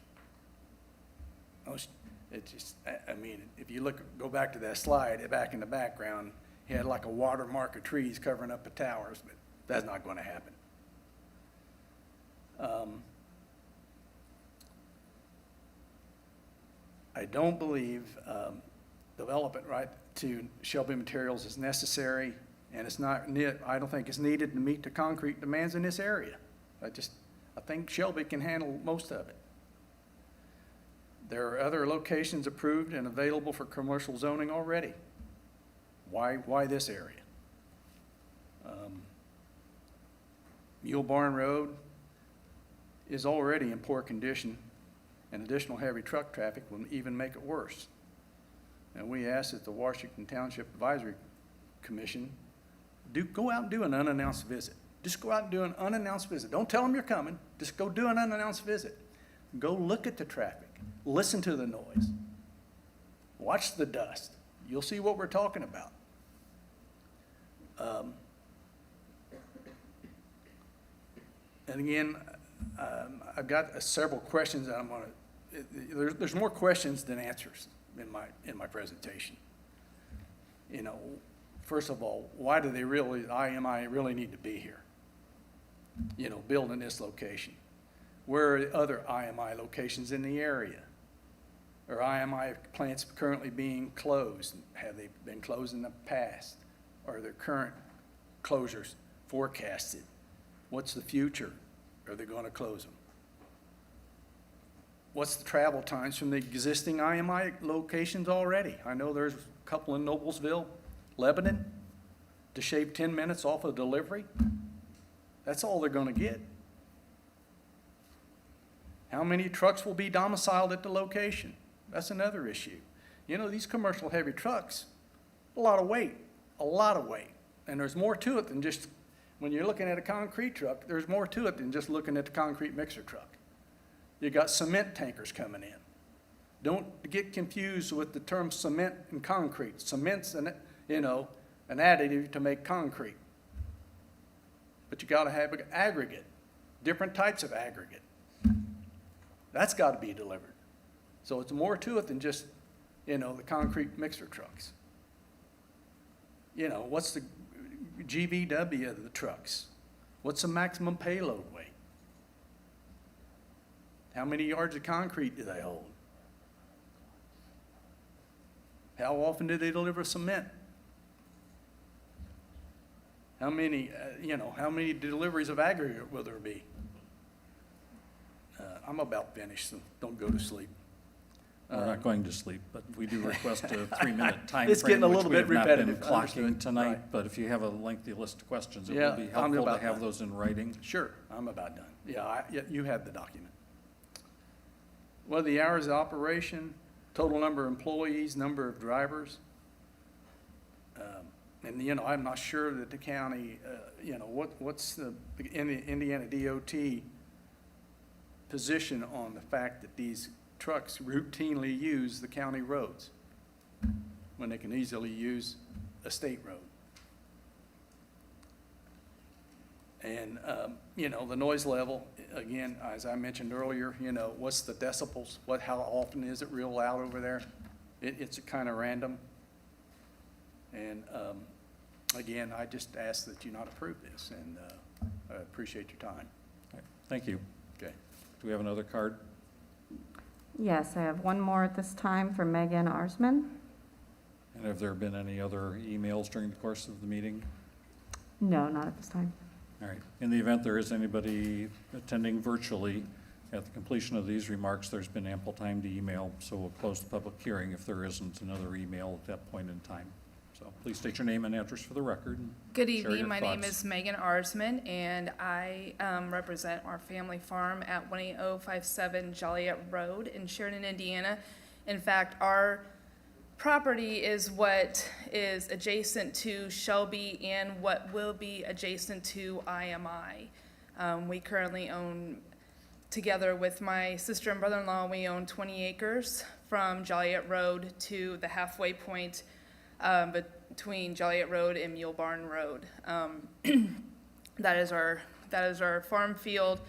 It just, I mean, if you go back to that slide, back in the background, he had like a watermark of trees covering up the towers, but that's not going to happen. I don't believe development right to Shelby Materials is necessary, and it's not. I don't think it's needed to meet the concrete demands in this area. I think Shelby can handle most of it. There are other locations approved and available for commercial zoning already. Why this area? Mule Barn Road is already in poor condition, and additional heavy truck traffic will even make it worse. And we ask that the Washington Township Advisory Commission go out and do an unannounced visit. Just go out and do an unannounced visit. Don't tell them you're coming. Just go do an unannounced visit. Go look at the traffic. Listen to the noise. Watch the dust. You'll see what we're talking about. And again, I've got several questions that I'm going to. There's more questions than answers in my presentation. You know, first of all, why do IMI really need to be here? You know, building this location. Where are other IMI locations in the area? Are IMI plants currently being closed? Have they been closed in the past? Are there current closures forecasted? What's the future? Are they going to close them? What's the travel times from the existing IMI locations already? I know there's a couple in Noblesville, Lebanon, to shave 10 minutes off of delivery. That's all they're gonna get. How many trucks will be domiciled at the location? That's another issue. You know, these commercial heavy trucks, a lot of weight. And there's more to it than just, when you're looking at a concrete truck, there's more to it than just looking at the concrete mixer truck. You got cement tankers coming in. Don't get confused with the term cement and concrete. Cement's an additive to make concrete. But you gotta have an aggregate, different types of aggregate. That's gotta be delivered. So it's more to it than just, the concrete mixer trucks. What's the GVW of the trucks? What's the maximum payload weight? How many yards of concrete do they hold? How often do they deliver cement? How many deliveries of aggregate will there be? I'm about finished, so don't go to sleep. We're not going to sleep, but we do request a 3-minute time frame. It's getting a which little we bit have not been repetitive, clocking understood. tonight, Right. but if you have a lengthy list of questions, it Yeah, will be I'm helpful to about have done. those in writing. Sure, I'm about done. Yeah, you have the document. What are the hours of operation, total number of employees, number of drivers? And I'm not sure that the county, what's the Indiana DOT position on the fact that these trucks routinely use the county roads when they can easily use a state road? And, the noise level, again, as I mentioned earlier, what's the decibels? How often is it real loud over there? It's kind of random. And, again, I just ask that you not approve this, and I appreciate your time. All right, thank you. Okay. Do we have another card? Yes, I have one more at this time from Megan Arsman. And have there been any other emails during the course of the meeting? No, not at this time. All right. In the event there is anybody attending virtually, at the completion of these remarks, there's been ample time to email, so we'll close the public hearing if there isn't another email at that point in time. So please state your name and address for the record. And Good share your evening, my name thoughts. is Megan Arsman, and I represent our family farm at 18057 Joliet Road in Sheridan, Indiana. In fact, our property is what is adjacent to Shelby and what will be adjacent to IMI. We currently own, together with my sister and brother-in-law, we own 20 acres from Joliet Road to the halfway point between Joliet Road and Mule Barn Road. That is our farm field.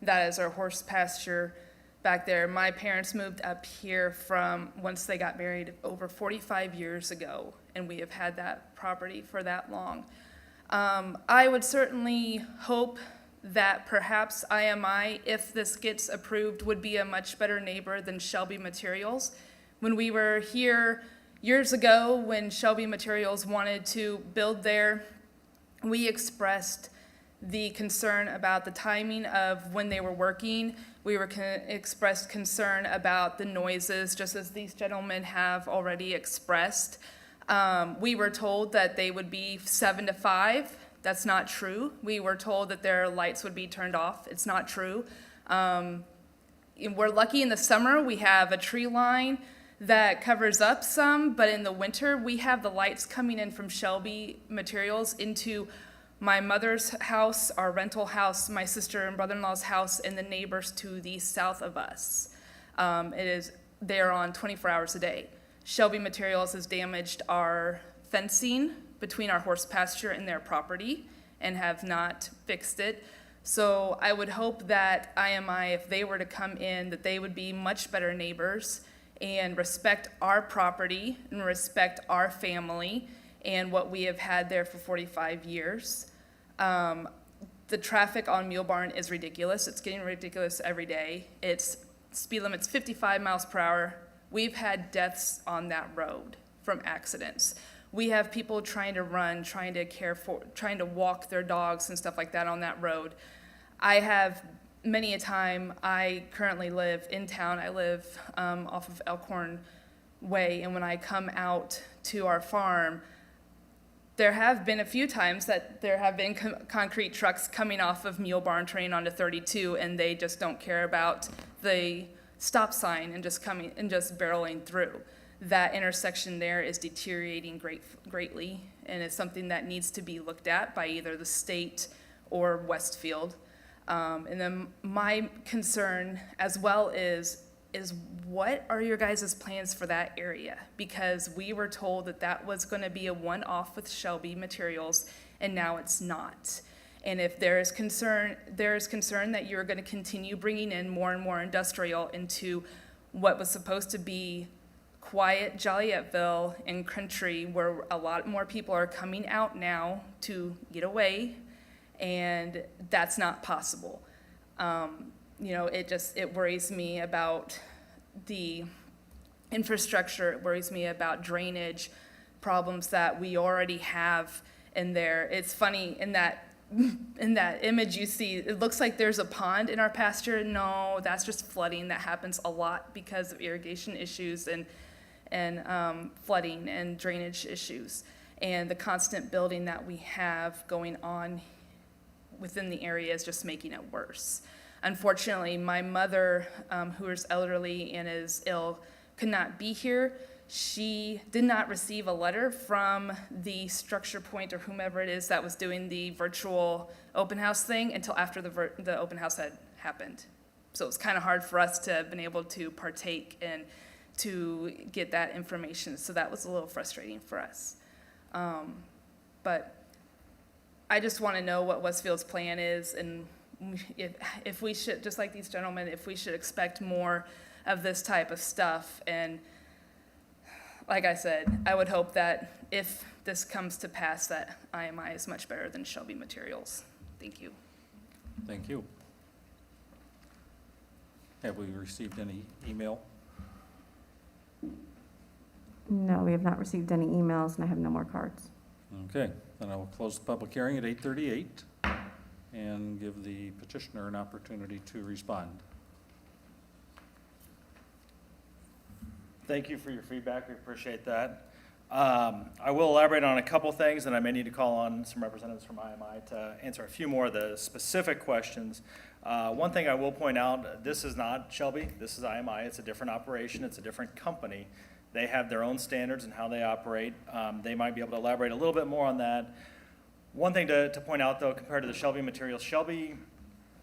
That is our horse pasture back there. My parents moved up here from once they got married over 45 years ago, and we have had that property for that long. I would certainly hope that perhaps IMI, if this gets approved, would be a much better neighbor than Shelby Materials. When we were here years ago, when Shelby Materials wanted to build there, we expressed the concern about the timing of when they were working. We expressed concern about the noises, just as these gentlemen have already expressed. We were told that they would be 7 to 5. That's not true. We were told that their lights would be turned off. It's not true. We're lucky in the summer. We have a tree line that covers up some, but in the winter, we have the lights coming in from Shelby Materials into my mother's house, our rental house, my sister and brother-in-law's house, and the neighbors to the south of us. They're on 24 hours a day. Shelby Materials has damaged our fencing between our horse pasture and their property and have not fixed it. So I would hope that IMI, if they were to come in, that they would be much better neighbors and respect our property and respect our family and what we have had there for 45 years. The traffic on Mule Barn is ridiculous. It's getting ridiculous every day. Speed limit's 55 miles per hour. We've had deaths on that road from accidents. We have people trying to run, trying to walk their dogs and stuff like that on that road. I have many a time. I currently live in town. I live off of Elkhorn Way, and when I come out to our farm, there have been a few times that there have been concrete trucks coming off of Mule Barn Train onto 32, and they just don't care about the stop sign and just barreling through. That intersection there is deteriorating greatly, and it's something that needs to be looked at by either the state or Westfield. And then my concern as well is what are your guys' plans for that area? Because we were told that that was going to be a one-off with Shelby Materials, and now it's not. And if there is concern that you're going to continue bringing in more and more industrial into what was supposed to be quiet Jolietteville and country, where a lot more people are coming out now to get away, and that's not possible. It worries me about the infrastructure. It worries me about drainage problems that we already have in there. It's funny, in that image you see, it looks like there's a pond in our pasture. No, that's just flooding. That happens a lot because of irrigation issues and flooding and drainage issues. And the constant building that we have going on within the area is just making it worse. Unfortunately, my mother, who is elderly and is ill, could not be here. She did not receive a letter from the structure point or whomever it is that was doing the virtual open house thing until after the open house had happened. So it was kind of hard for us to have been able to partake and to get that information. So that was a little frustrating for us. But I just want to know what Westfield's plan is, and if we should, just like these gentlemen, if we should expect more of this type of stuff. And like I said, I would hope that if this comes to pass, that IMI is much better than Shelby Materials. Thank you. Thank you. Have we received any email? No, we have not received any emails, and I have no more cards. Okay, then I will close the public hearing at 8:38 and give the petitioner an opportunity to respond. Thank you for your feedback. We appreciate that. I will elaborate on a couple things, and I may need to call on some representatives from IMI to answer a few more of the specific questions. One thing I will point out, this is not Shelby. This is IMI. It's a different operation. It's a different company. They have their own standards and how they operate. They might be able to elaborate a little bit more on that. One thing to point out, though, compared to the Shelby Materials, Shelby,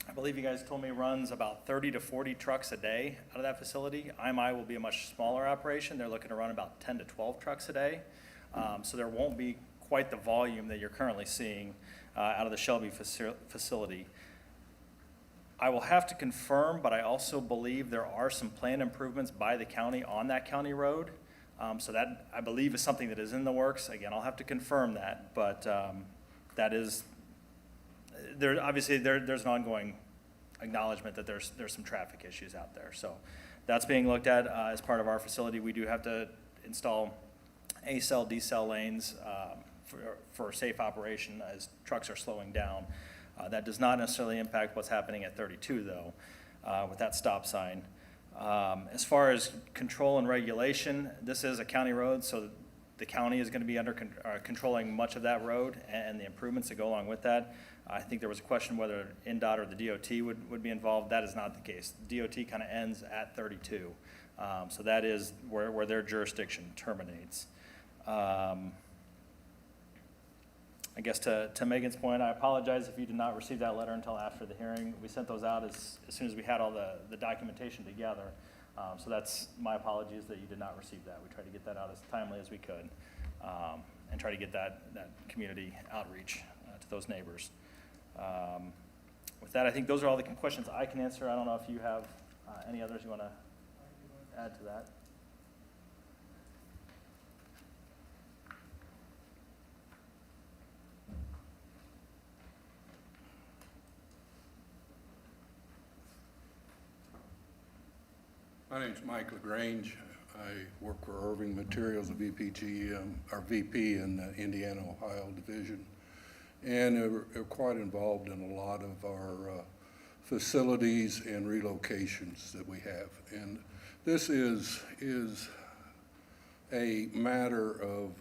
I believe you guys told me, runs about 30 to 40 trucks a day out of that facility. IMI will be a much smaller operation. They're looking to run about 10 to 12 trucks a day. So there won't be quite the volume that you're currently seeing out of the Shelby facility. I will have to confirm, but I also believe there are some planned improvements by the county on that county road. So that, I believe, is something that is in the works. Again, I'll have to confirm that, but that is, obviously there's an ongoing acknowledgement that there's some traffic issues out there. So that's being looked at as part of our facility. We do have to install A-cell, D-cell lanes for safe operation as trucks are slowing down. That does not necessarily impact what's happening at 32, though, with that stop sign. As far as control and regulation, this is a county road, so the county is going to be controlling much of that road and the improvements that go along with that. I think there was a question whether NDOT or the DOT would be involved. That is not the case. DOT kind of ends at 32, so that is where their jurisdiction terminates. I guess to Megan's point, I apologize if you did not receive that letter until after the hearing. We sent those out as soon as we had all the documentation together. So that's my apologies that you did not receive that. We tried to get that out as timely as we could and try to get that community outreach to those neighbors. With that, I think those are all the questions I can answer. I don't know if you have any others you want to add to that. My name's Mike LaGrange. I work for Irving Materials, a VPG, our VP in the Indiana, Ohio division. And are quite involved in a lot of our facilities and relocations that we have. And this is a matter of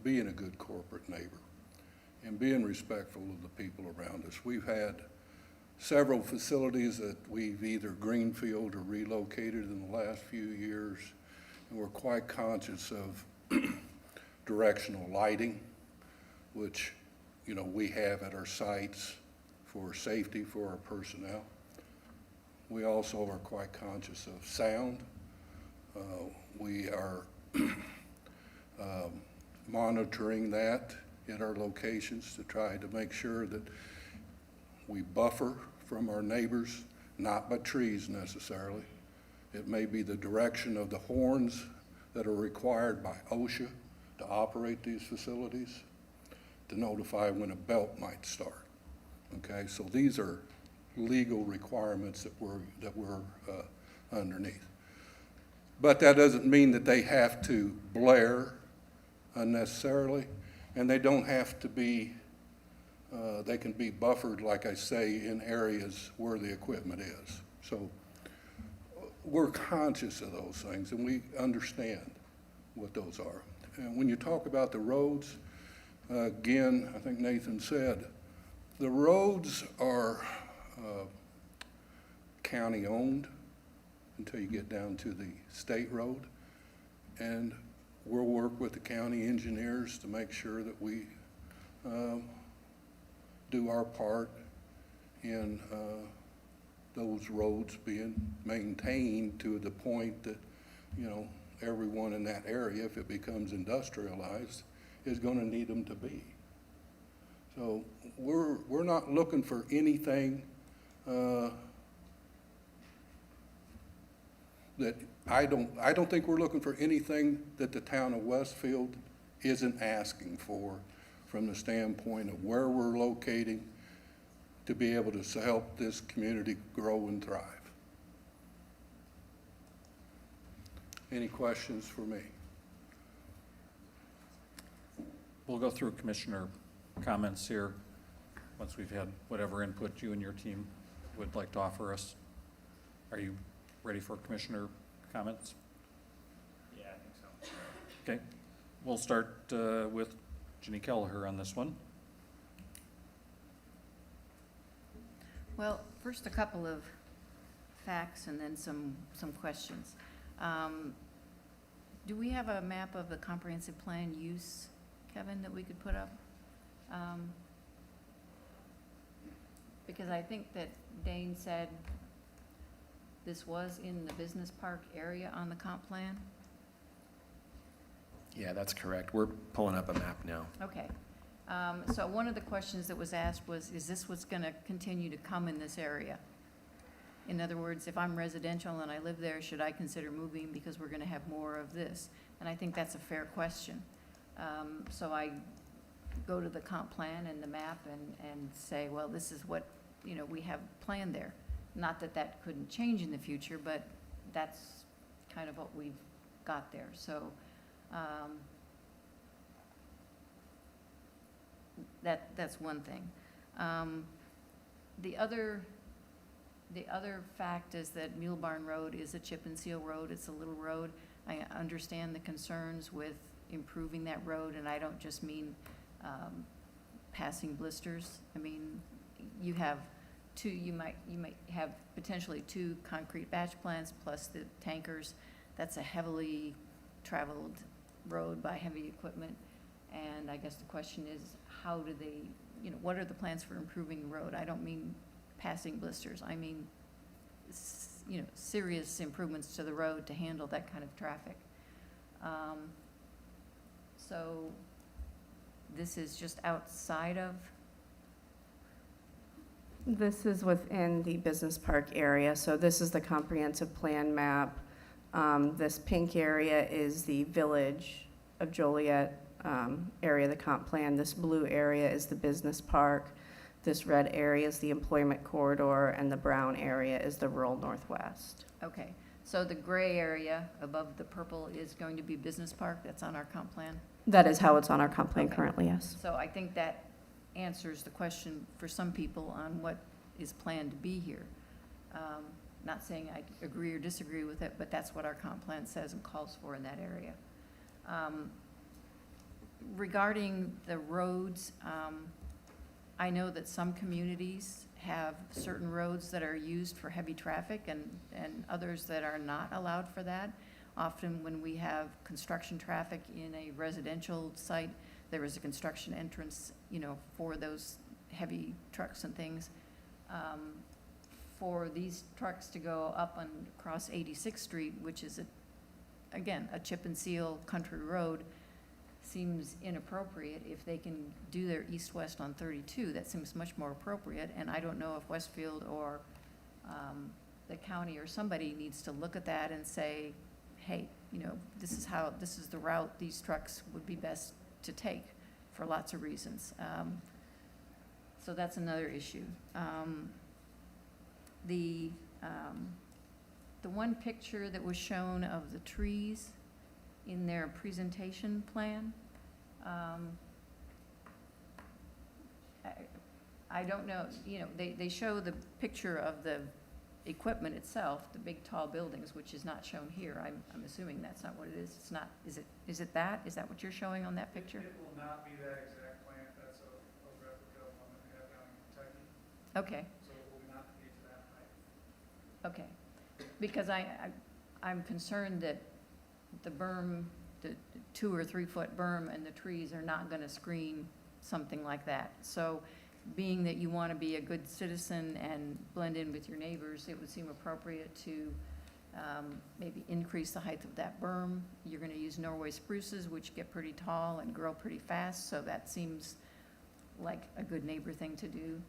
being a good corporate neighbor. and being respectful of the people around us. We've had several facilities that we've either greenfield or relocated in the last few years, and we're quite conscious of directional lighting, which, you know, we have at our sites for safety for our personnel. We also are quite conscious of sound. We are monitoring that at our locations to try to make sure that we buffer from our neighbors, not by trees necessarily. It may be the direction of the horns that are required by OSHA to operate these facilities, to notify when a belt might start. Okay, so these are legal requirements that we're underneath. But that doesn't mean that they have to blare unnecessarily, and they don't have to be, they can be buffered, like I say, in areas where the equipment is. So we're conscious of those things, and we understand what those are. And when you talk about the roads, again, I think Nathan said, the roads are county-owned until you get down to the state road. And we'll work with the county engineers to make sure that we do our part in those roads being maintained to the point that, you know, everyone in that area, if it becomes industrialized, is going to need them to be. So we're not looking for anything that I don't think we're looking for anything that the town of Westfield isn't asking for from the standpoint of where we're locating to be able to help this community grow and thrive. Any questions for me? We'll go through commissioner comments here once we've had whatever input you and your team would like to offer us. Are you ready for commissioner comments? Yeah, I think so. Okay, we'll start with Ginny Kelleher on this one. Well, first a couple of facts and then some questions. Do we have a map of the comprehensive plan use, Kevin, that we could put up? Because I think that Dane said this was in the business park area on the comp plan. Yeah, that's correct. We're pulling up a map now. Okay. So one of the questions that was asked was, is this what's going to continue to come in this area? In other words, if I'm residential and I live there, should I consider moving because we're going to have more of this? And I think that's a fair question. So I go to the comp plan and the map and say, well, this is what, you know, we have planned there. Not that that couldn't change in the future, but that's kind of what we've got there. So that's one thing. The other fact is that Mule Barn Road is a chip and seal road. It's a little road. I understand the concerns with improving that road, and I don't just mean passing blisters. I mean, you have two, you might have potentially two concrete batch plants plus the tankers. That's a heavily traveled road by heavy equipment. And I guess the question is, how do they, you know, what are the plans for improving the road? I don't mean passing blisters. I mean, you know, serious improvements to the road to handle that kind of traffic. So this is just outside of? This is within the business park area, so this is the comprehensive plan map. This pink area is the Village of Joliet area of the comp plan. This blue area is the business park. This red area is the employment corridor, and the brown area is the rural northwest. Okay, so the gray area above the purple is going to be business park. That's on our comp plan? That is how it's on our comp plan Okay. currently, yes. So I think that answers the question for some people on what is planned to be here. Not saying I agree or disagree with it, but that's what our comp plan says and calls for in that area. regarding the roads, I know that some communities have certain roads that are used for heavy traffic and others that are not allowed for that. Often when we have construction traffic in a residential site, there is a construction entrance, you know, for those heavy trucks and things. For these trucks to go up and across 86th Street, which is, again, a chip and seal country road, seems inappropriate. If they can do their east-west on 32, that seems much more appropriate. And I don't know if Westfield or the county or somebody needs to look at that and say, hey, you know, this is the route these trucks would be best to take for lots of reasons. So that's another issue. The one picture that was shown of the trees in their presentation plan, I don't know, you know, they show the picture of the equipment itself, the big tall buildings, which is not shown here. I'm assuming that's not what it is. It's not, is it that? Is that what you're showing on that picture? It will not be that exact plant. That's a replica of one that we have down in Kentucky. Okay. So it will not be to that height. Okay, because I'm concerned that the berm, the 2 or 3 foot berm and the trees are not gonna screen something like that. So being that you wanna be a good citizen and blend in with your neighbors, it would seem appropriate to maybe increase the height of that berm. You're gonna use Norway spruces, which get pretty tall and grow pretty fast, so that seems like a good neighbor thing to do.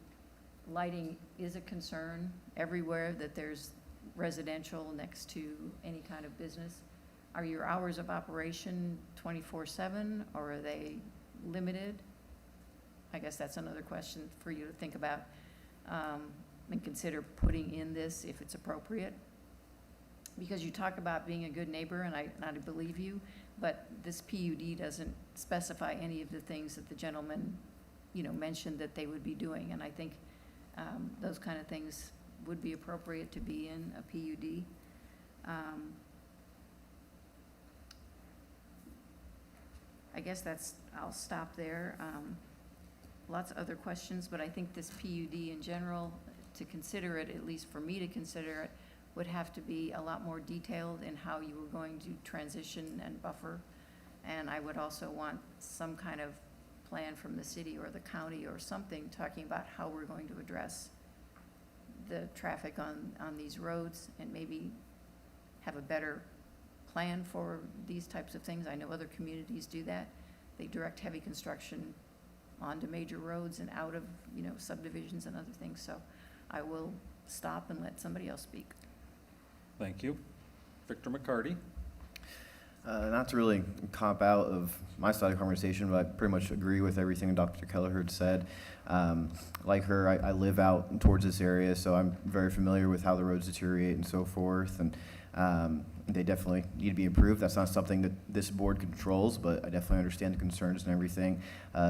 Lighting is a concern everywhere that there's residential next to any kind of business. Are your hours of operation 24/7 or are they limited? I guess that's another question for you to think about and consider putting in this if it's appropriate. Because you talk about being a good neighbor, and I believe you, but this PUD doesn't specify any of the things that the gentleman, you know, mentioned that they would be doing, and I think those kind of things would be appropriate to be in a PUD. I guess I'll stop there. Lots of other questions, but I think this PUD in general, to consider it, at least for me to consider it, would have to be a lot more detailed in how you were going to transition and buffer. And I would also want some kind of plan from the city or the county or something talking about how we're going to address the traffic on these roads and maybe have a better plan for these types of things. I know other communities do that. They direct heavy construction onto major roads and out of, you know, subdivisions and other things. So I will stop and let somebody else speak. Thank you. Victor McCarty. Not to really cop out of my side of the conversation, but I pretty much agree with everything Dr. Kelleher said. Like her, I live out towards this area, so I'm very familiar with how the roads deteriorate and so forth, and they definitely need to be improved. That's not something that this board controls, but I definitely understand the concerns and everything.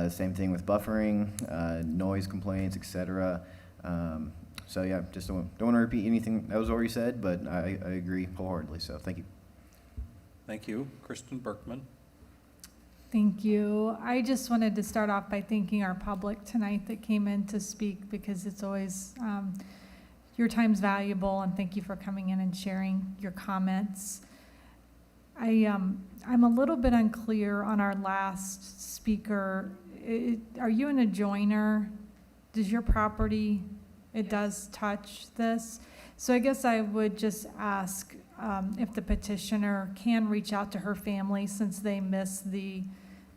Same thing with buffering, noise complaints, etc. So yeah, just don't want to repeat anything that was already said, but I agree wholeheartedly, so thank you. Thank you. Kristen Berkman. Thank you. I just wanted to start off by thanking our public tonight that came in to speak, because it's always, your time's valuable, and thank you for coming in and sharing your comments. I'm a little bit unclear on our last speaker. Are you an adjoiner? Does your property, it does touch this? So I guess I would just ask if the petitioner can reach out to her family, since they missed the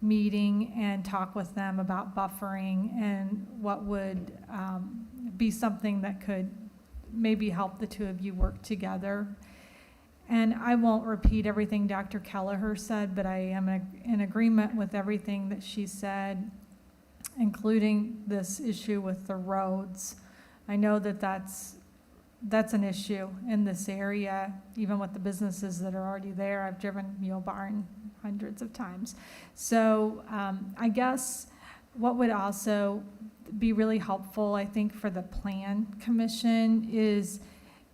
meeting, and talk with them about buffering and what would be something that could maybe help the two of you work together. And I won't repeat everything Dr. Kelleher said, but I am in agreement with everything that she said, including this issue with the roads. I know that that's an issue in this area, even with the businesses that are already there. I've driven Mule Barn hundreds of times. So I guess what would also be really helpful, I think, for the Plan Commission is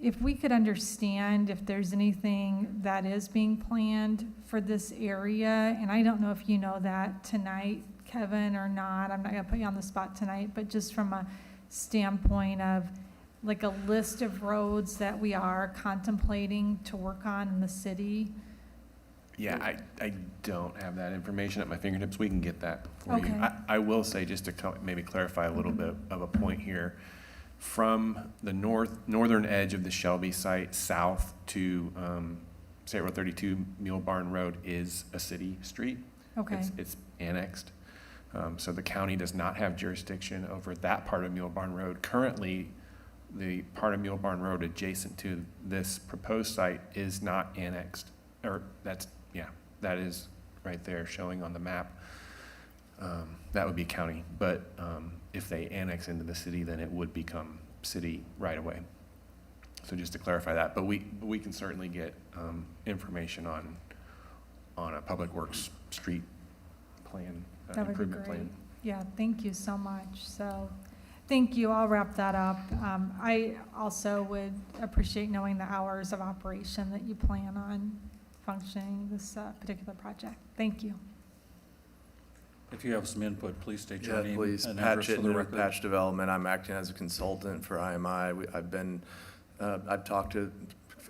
if we could understand if there's anything that is being planned for this area, and I don't know if you know that tonight, Kevin, or not, I'm not gonna put you on the spot tonight, but just from a standpoint of like a list of roads that we are contemplating to work on in the city. Yeah, I don't have that information at my fingertips. We can get that for you. Okay. I will say, just to maybe clarify a little bit of a point here, from the northern edge of the Shelby site south to State Road 32, Mule Barn Road is a city street. Okay. It's annexed. So the county does not have jurisdiction over that part of Mule Barn Road. Currently, the part of Mule Barn Road adjacent to this proposed site is not annexed, or that is right there showing on the map. That would be county, but if they annex into the city, then it would become city right away. So just to clarify that, but we can certainly get information on a public works street plan, That would be improvement great. plan. Yeah, thank you so much. So, thank you. I'll wrap that up. I also would appreciate knowing the hours of operation that you plan on functioning this particular project. Thank you. If you have some input, please state your Yeah, name please. and Pat address for the Chittenden, record. Patch Development. I'm acting as a consultant for IMI. I've talked to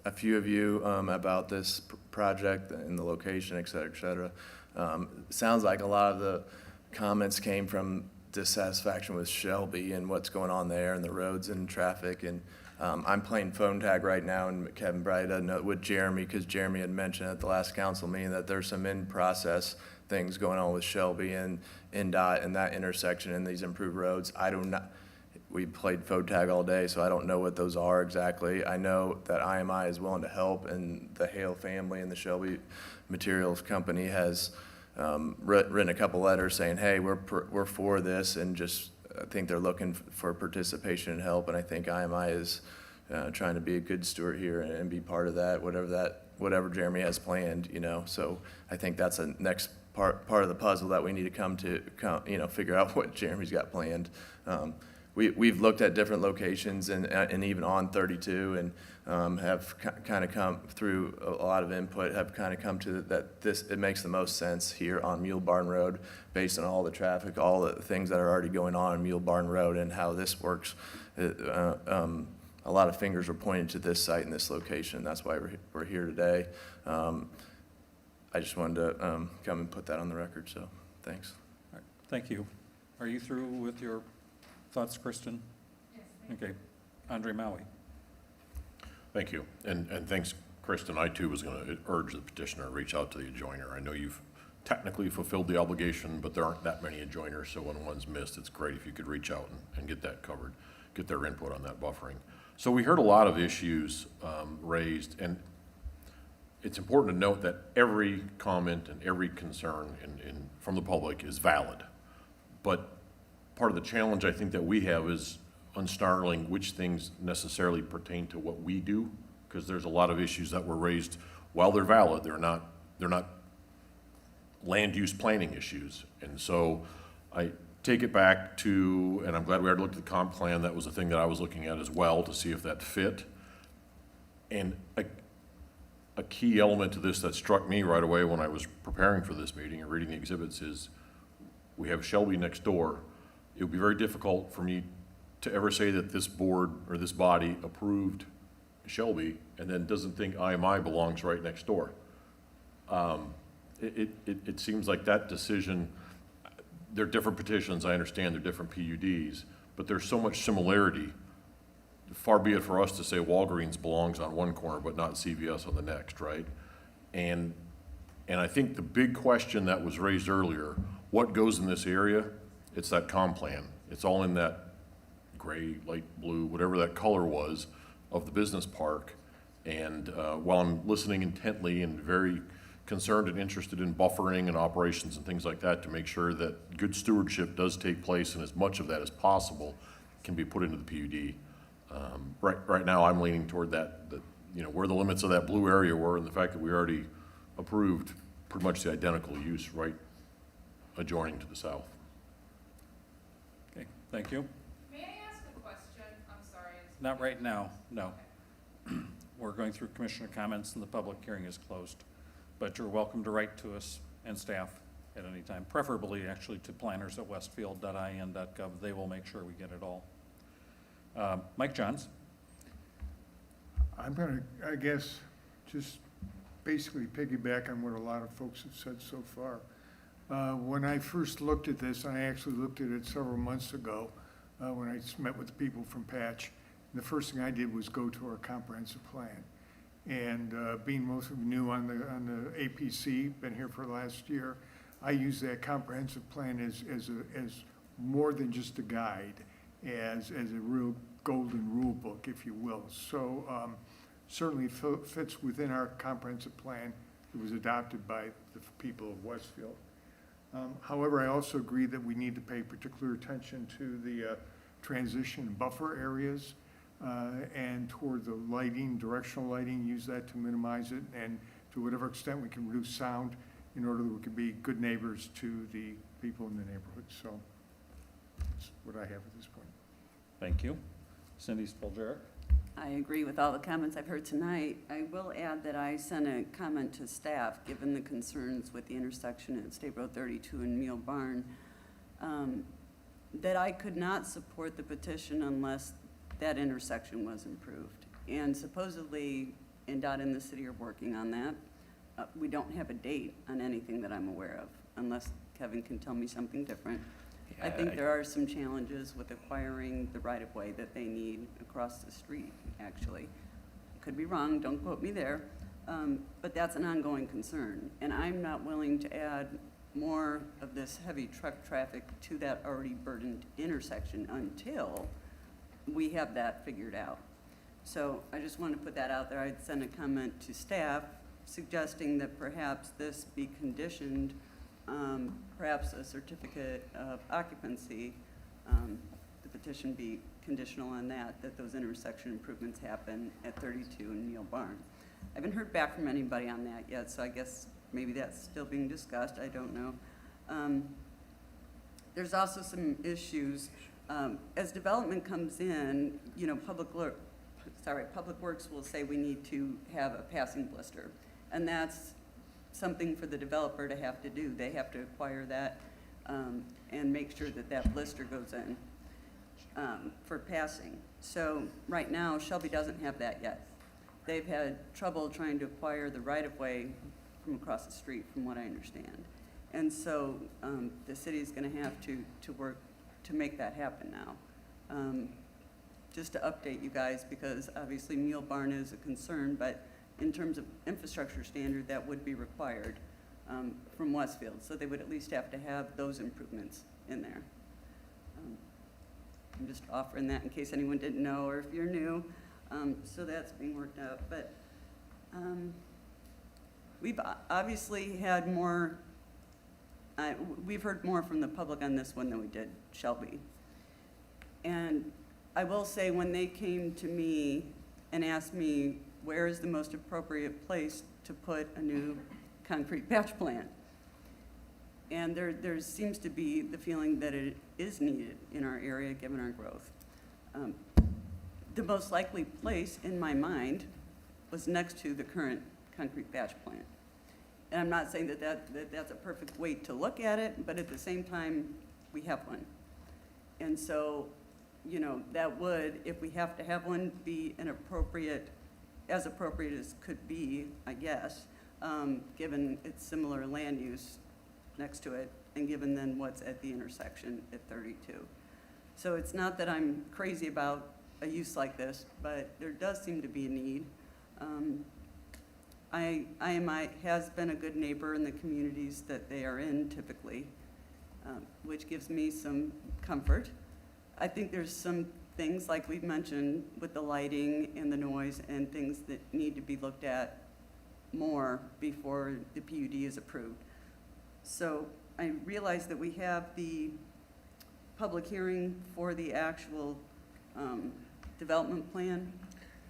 a few of you about this project and the location, et cetera, et cetera. Sounds like a lot of the comments came from dissatisfaction with Shelby and what's going on there and the roads and traffic. And I'm playing phone tag right now, and Kevin probably doesn't know, with Jeremy, because Jeremy had mentioned at the last council meeting that there's some in-process things going on with Shelby and NDOT and that intersection and these improved roads. We played phone tag all day, so I don't know what those are exactly. I know that IMI is willing to help, and the Hale family and the Shelby Materials Company has written a couple letters saying, hey, we're for this, and just I think they're looking for participation and help, and I think IMI is trying to be a good steward here and be part of that, whatever Jeremy has planned, So I think that's a next part of the puzzle that we need to come figure out what Jeremy's got planned. We've looked at different locations and even on 32 and have kind of come through a lot of input, have kind of come to that it makes the most sense here on Mule Barn Road based on all the traffic, all the things that are already going on Mule Barn Road and how this works. A lot of fingers were pointed to this site and this location. That's why we're here today. I just wanted to come and put that on the record, so thanks. All right, thank you. Are you through with your thoughts, Kristen? Yes. Okay. Andre Maui. Thank you. And thanks, Kristen. I too was going to urge the petitioner to reach out to the adjoiner. I know you've technically fulfilled the obligation, but there aren't that many adjoiners, so when one's missed, it's great if you could reach out and get that covered, get their input on that buffering. So we heard a lot of issues raised, and it's important to note that every comment and every concern from the public is valid. But part of the challenge I think that we have is unsnarling which things necessarily pertain to what we do, because there's a lot of issues that were raised. While they're valid, they're not land use planning issues. And so I take it back to, and I'm glad we already looked at the comp plan. That was a thing that I was looking at as well to see if that fit. And a key element to this that struck me right away when I was preparing for this meeting and reading the exhibits is we have Shelby next door. It would be very difficult for me to ever say that this board or this body approved Shelby and then doesn't think IMI belongs right next door. It seems like that decision, they're different petitions, I understand they're different PUDs, but there's so much similarity. Far be it for us to say Walgreens belongs on one corner but not CVS on the next, right? And I think the big question that was raised earlier, what goes in this area? It's that comp plan. It's all in that gray, light blue, whatever that color was of the business park. And while I'm listening intently and very concerned and interested in buffering and operations and things like that to make sure that good stewardship does take place and as much of that as possible can be put into the PUD. Right now I'm leaning toward that where the limits of that blue area were and the fact that we already approved pretty much the identical use right adjoining to the south. Okay, thank you. May I ask a question? I'm sorry. Not right now, no. we're going through commissioner comments and the public hearing is closed. But you're welcome to write to us and staff at any time, preferably actually to planners@westfield.in.gov. They will make sure we get it all. Mike Johns. I'm gonna, I guess, just basically piggyback on what a lot of folks have said so far. When I first looked at this, I actually looked at it several months ago, when I met with the people from Patch. And the first thing I did was go to our comprehensive plan. And being most of you new on the APC, been here for last year, I use that comprehensive plan as more than just a guide, as a real golden rule book, if you will. So certainly fits within our comprehensive plan that was adopted by the people of Westfield. However, I also agree that we need to pay particular attention to the transition buffer areas and toward the lighting, directional lighting, use that to minimize it, and to whatever extent we can reduce sound in order that we can be good neighbors to the people in the neighborhood. So that's what I have at this point. Thank you. Cindy Spoljarek. I agree with all the comments I've heard tonight. I will add that I sent a comment to staff, given the concerns with the intersection at State Road 32 and Mule Barn, that I could not support the petition unless that intersection was improved. And supposedly, NDOT and the city are working on that. We don't have a date on anything that I'm aware of, unless Kevin can tell me something different. I think there are some challenges with acquiring the right-of-way that they need across the street, actually. Could be wrong, don't quote me there, but that's an ongoing concern. And I'm not willing to add more of this heavy truck traffic to that already burdened intersection until we have that figured out. So I just want to put that out there. I'd send a comment to staff suggesting that perhaps this be conditioned, perhaps a certificate of occupancy, the petition be conditional on that those intersection improvements happen at 32 and Neal Barn. I haven't heard back from anybody on that yet, so I guess maybe that's still being discussed, I don't know. There's also some issues, as development comes in, you know, Public Works will say we need to have a passing blister, and that's something for the developer to have to do. They have to acquire that and make sure that that blister goes in for passing. So right now, Shelby doesn't have that yet. They've had trouble trying to acquire the right-of-way from across the street, from what I understand. And so the city's gonna have to work to make that happen now. Just to update you guys, because obviously Mule Barn is a concern, but in terms of infrastructure standard, that would be required from Westfield. So they would at least have to have those improvements in there. I'm just offering that in case anyone didn't know, or if you're new. So that's being worked out. But we've obviously had more, we've heard more from the public on this one than we did Shelby. And I will say, when they came to me and asked me, where is the most appropriate place to put a new concrete patch plant? And there seems to be the feeling that it is needed in our area, given our growth. The most likely place in my mind was next to the current concrete patch plant. And I'm not saying that's a perfect way to look at it, but at the same time, we have one. And so, you know, that would, if we have to have one, be an appropriate, as appropriate as could be, I guess, given its similar land use next to it, and given then what's at the intersection at 32. So it's not that I'm crazy about a use like this, but there does seem to be a need. IMI has been a good neighbor in the communities that they are in typically, which gives me some comfort. I think there's some things, like we've mentioned, with the lighting and the noise and things that need to be looked at more before the PUD is approved. So I realize that we have the public hearing for the actual development plan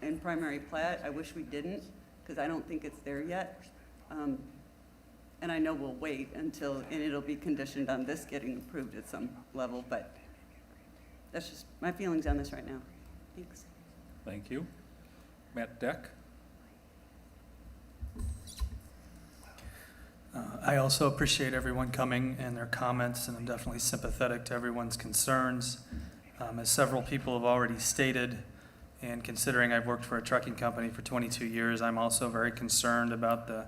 and primary plat. I wish we didn't, because I don't think it's there yet. And I know we'll wait until, and it'll be conditioned on this getting approved at some level, but that's just my feelings on this right now. Thanks. Thank you. Matt Deck. I also appreciate everyone coming and their comments, and I'm definitely sympathetic to everyone's concerns. As several people have already stated, and considering I've worked for a trucking company for 22 years, I'm also very concerned about the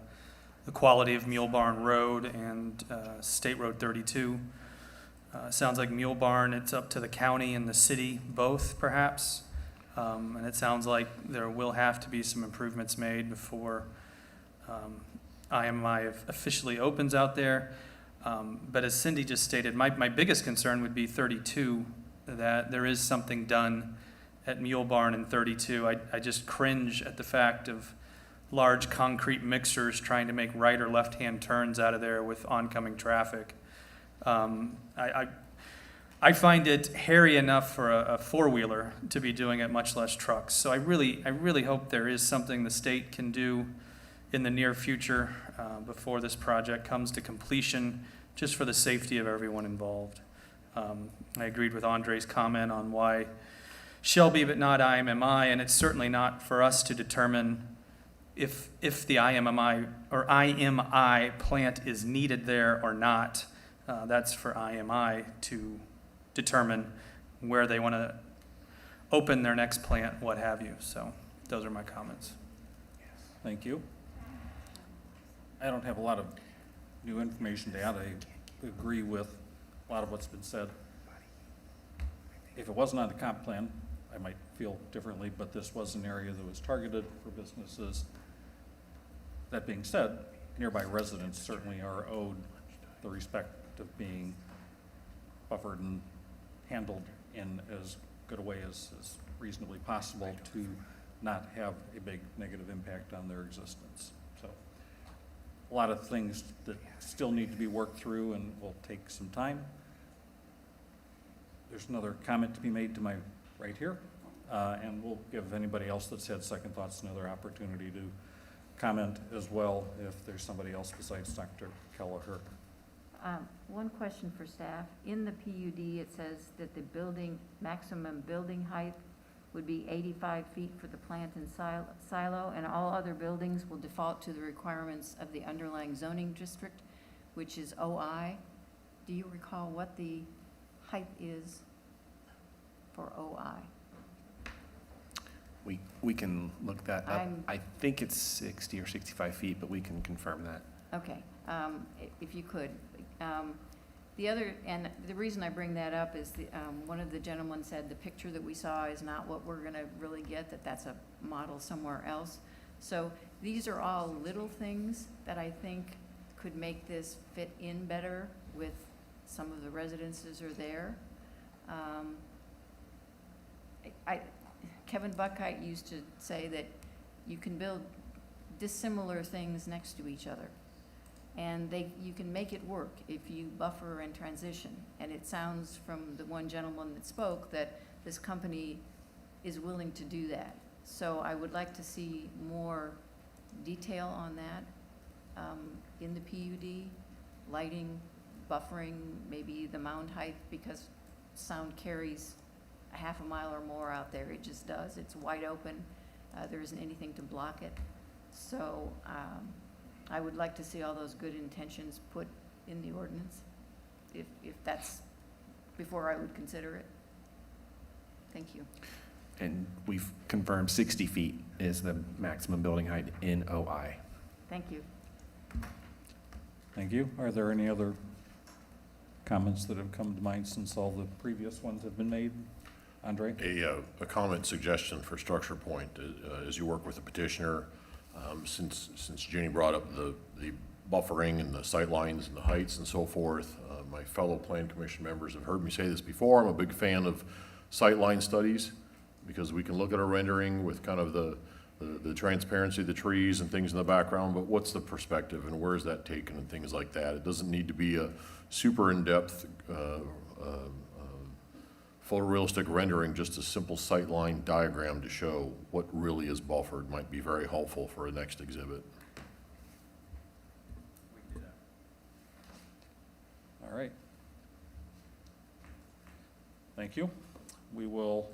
quality of Mule Barn Road and State Road 32. Sounds like Mule Barn, it's up to the county and the city both, perhaps. And it sounds like there will have to be some improvements made before IMI officially opens out there. But as Cindy just stated, my biggest concern would be 32, that there is something done at Mule Barn and 32. I just cringe at the fact of large concrete mixers trying to make right or left-hand turns out of there with oncoming traffic. I find it hairy enough for a four-wheeler to be doing it, much less trucks. So I really hope there is something the state can do in the near future before this project comes to completion, just for the safety of everyone involved. I agreed with Andre's comment on why Shelby but not IMMI, and it's certainly not for us to determine if the IMMI or IMI plant is needed there or not. That's for IMI to determine where they want to open their next plant, what have you. So those are my comments. Thank you. I don't have a lot of new information to add. I agree with a lot of what's been said. If it wasn't on the comp plan, I might feel differently, but this was an area that was targeted for businesses. That being said, nearby residents certainly are owed the respect of being buffered and handled in as good a way as reasonably possible to not have a big negative impact on their existence. So a lot of things that still need to be worked through and will take some time. There's another comment to be made to my right here, and we'll give anybody else that's had second thoughts another opportunity to comment as well if there's somebody else besides Dr. Kelleher. One question for staff. In the PUD, it says that the maximum building height would be 85 feet for the plant and silo, and all other buildings will default to the requirements of the underlying zoning district, which is OI. Do you recall what the height is for OI? We can look that up. I think it's 60 or 65 feet, but we can confirm that. Okay, if you could. The reason I bring that up is one of the gentlemen said the picture that we saw is not what we're gonna really get, that's a model somewhere else. So these are all little things that I think could make this fit in better with some of the residences are there. Kevin Buckheit used to say that you can build dissimilar things next to each other. And you can make it work if you buffer and transition. And it sounds from the one gentleman that spoke that this company is willing to do that. So I would like to see more detail on that in the PUD, lighting, buffering, maybe the mound height, because sound carries a half a mile or more out there. It just does. It's wide open. There isn't anything to block it. So I would like to see all those good intentions put in the ordinance, if that's before I would consider it. Thank you. And we've confirmed 60 feet is the maximum building height in OI. Thank you. Thank you. Are there any other comments that have come to mind since all the previous ones have been made? Andre? A comment suggestion for structure point, as you work with the petitioner, since Jenny brought up the buffering and the sight lines and the heights and so forth, my fellow Plan Commission members have heard me say this before. I'm a big fan of sight line studies because we can look at a rendering with kind of the transparency of the trees and things in the background, but what's the perspective and where is that taken and things like that. It doesn't need to be a super in-depth photorealistic rendering, just a simple sightline diagram to show what really is buffered might be very helpful for a next exhibit. All right. Thank you. We will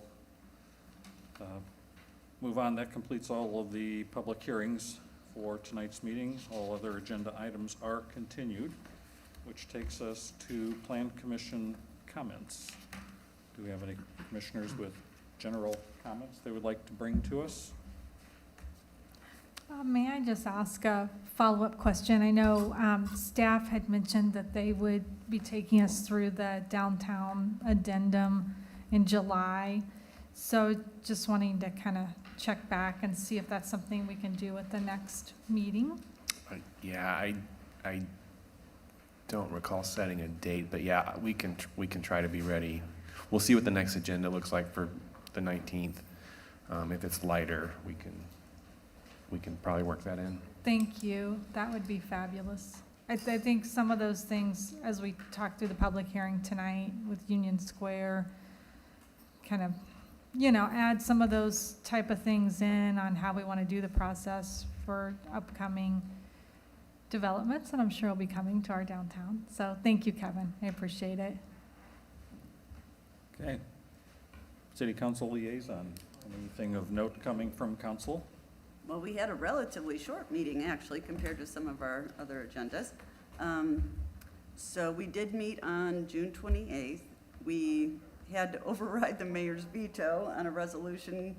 move on. That completes all of the public hearings for tonight's meeting. All other agenda items are continued, which takes us to Plan Commission comments. Do we have any commissioners with general comments they would like to bring to us? May I just ask a follow-up question? I know staff had mentioned that they would be taking us through the downtown addendum in July. So just wanting to kind of check back and see if that's something we can do at the next meeting. Yeah, I don't recall setting a date, but yeah, we can try to be ready. We'll see what the next agenda looks like for the 19th. If it's lighter, we can probably work that in. Thank you. That would be fabulous. I think some of those things, as we talked through the public hearing tonight with Union Square, kind of, add some of those type of things in on how we want to do the process for upcoming developments, and I'm sure will be coming to our downtown. So thank you, Kevin. I appreciate it. Okay. City Council liaison, anything of note coming from council? Well, we had a relatively short meeting, actually, compared to some of our other agendas. So we did meet on June 28th. We had to override the mayor's veto on a resolution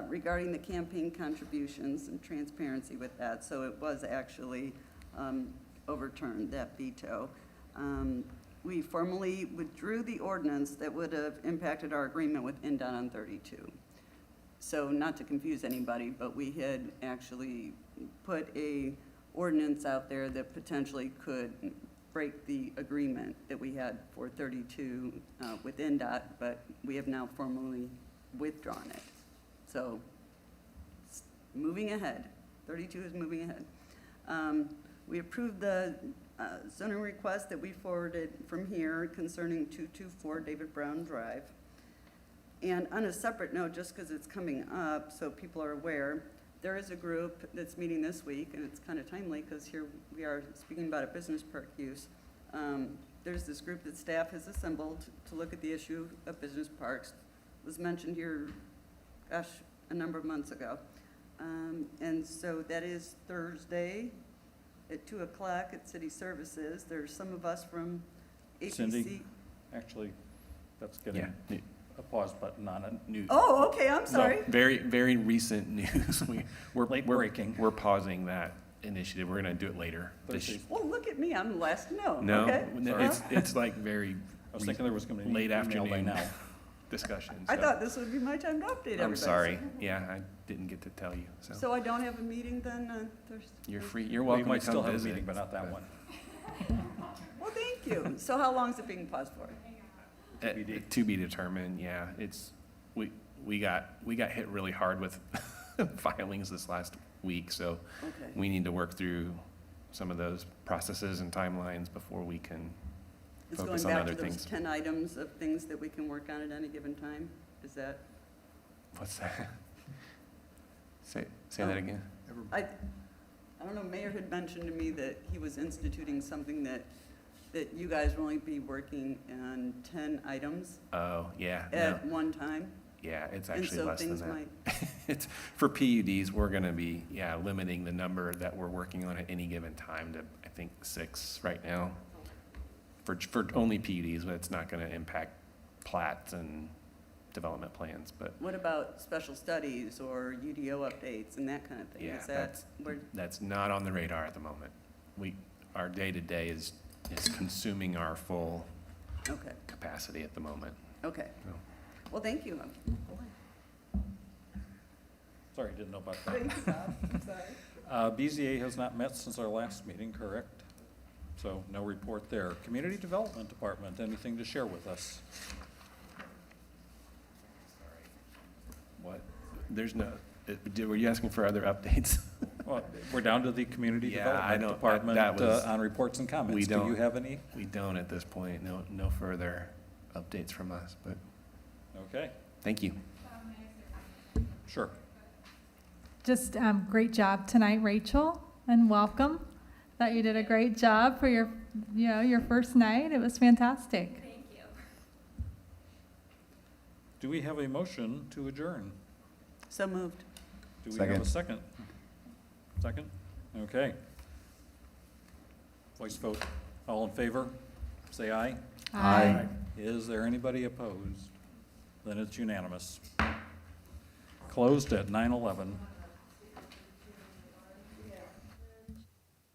regarding the campaign contributions and transparency with that. So it was actually overturned, that veto. We formally withdrew the ordinance that would have impacted our agreement with NDOT on 32. So not to confuse anybody, but we had actually put a ordinance out there that potentially could break the agreement that we had for 32 with NDOT, but we have now formally withdrawn it. So moving ahead, 32 is moving ahead. We approved the zoning request that we forwarded from here concerning 224 David Brown Drive. And on a separate note, just because it's coming up, so people are aware, there is a group that's meeting this week, and it's kind of timely because here we are speaking about a business park use. There's this group that staff has assembled to look at the issue of business parks. It was mentioned here, gosh, a number of months ago. And so that is Thursday at 2 o'clock at City Services. There's some of us from APC. Cindy, actually, that's getting a pause button on it. News. Oh, okay, I'm sorry. No, very, very recent news. We're breaking. We're pausing that initiative. We're going to do it later. Well, look at me, I'm the last to know. No, Okay. it's like very I was thinking there was going to be late an email by afternoon now. discussion. I so thought this would be my time to update everybody. I'm sorry. Yeah, I didn't get to tell you. So I don't have a meeting then on Thursday? You're free. You're We welcome might to come still have a visit. meeting, but not that one. Well, thank you. So how long is it being paused for? To be determined. Yeah, we got hit really hard with filings this last week, so Okay. we need to work through some of those processes and timelines before we can It's focus going on back other to those things. 10 items of things that we can work on at any given time? Is that? What's that? Say Oh. that again. I don't know, Mayor had mentioned to me that he was instituting something that you guys will only be working on 10 items Oh, yeah. at one time. Yeah, it's And actually so less than things that. might, It's, for PUDs, we're gonna be, limiting the number that we're working on at any given time to, I think, 6 right now. For only PUDs, but it's not gonna impact plats and development plans, but what about special studies or UDO updates and that kind of thing? yeah, Is that where? that's not on the radar at the moment. Our day-to-day is consuming our full Okay, capacity at the moment. okay. So. Well, thank you. Sorry, didn't know about that. Thank you, Bob. Sorry. BZA has not met since our last meeting, correct? So no report there. Community Development Department, anything to share with us? What? There's no, were you asking for other updates? Well, we're down to the Community Yeah, I Development don't- Department that was- on reports and comments. We Do you don't- have any? We don't at this point. No further updates from us, but Okay, thank you. sure. Just great job tonight, Rachel, and welcome. Thought you did a great job for your, your first night. It was fantastic. Thank you. Do we have a motion to adjourn? So moved. Do we have a second? Second? Okay. Voice vote. All in favor, say aye. Aye. Is there anybody opposed? Then it's unanimous. Closed at 9:11.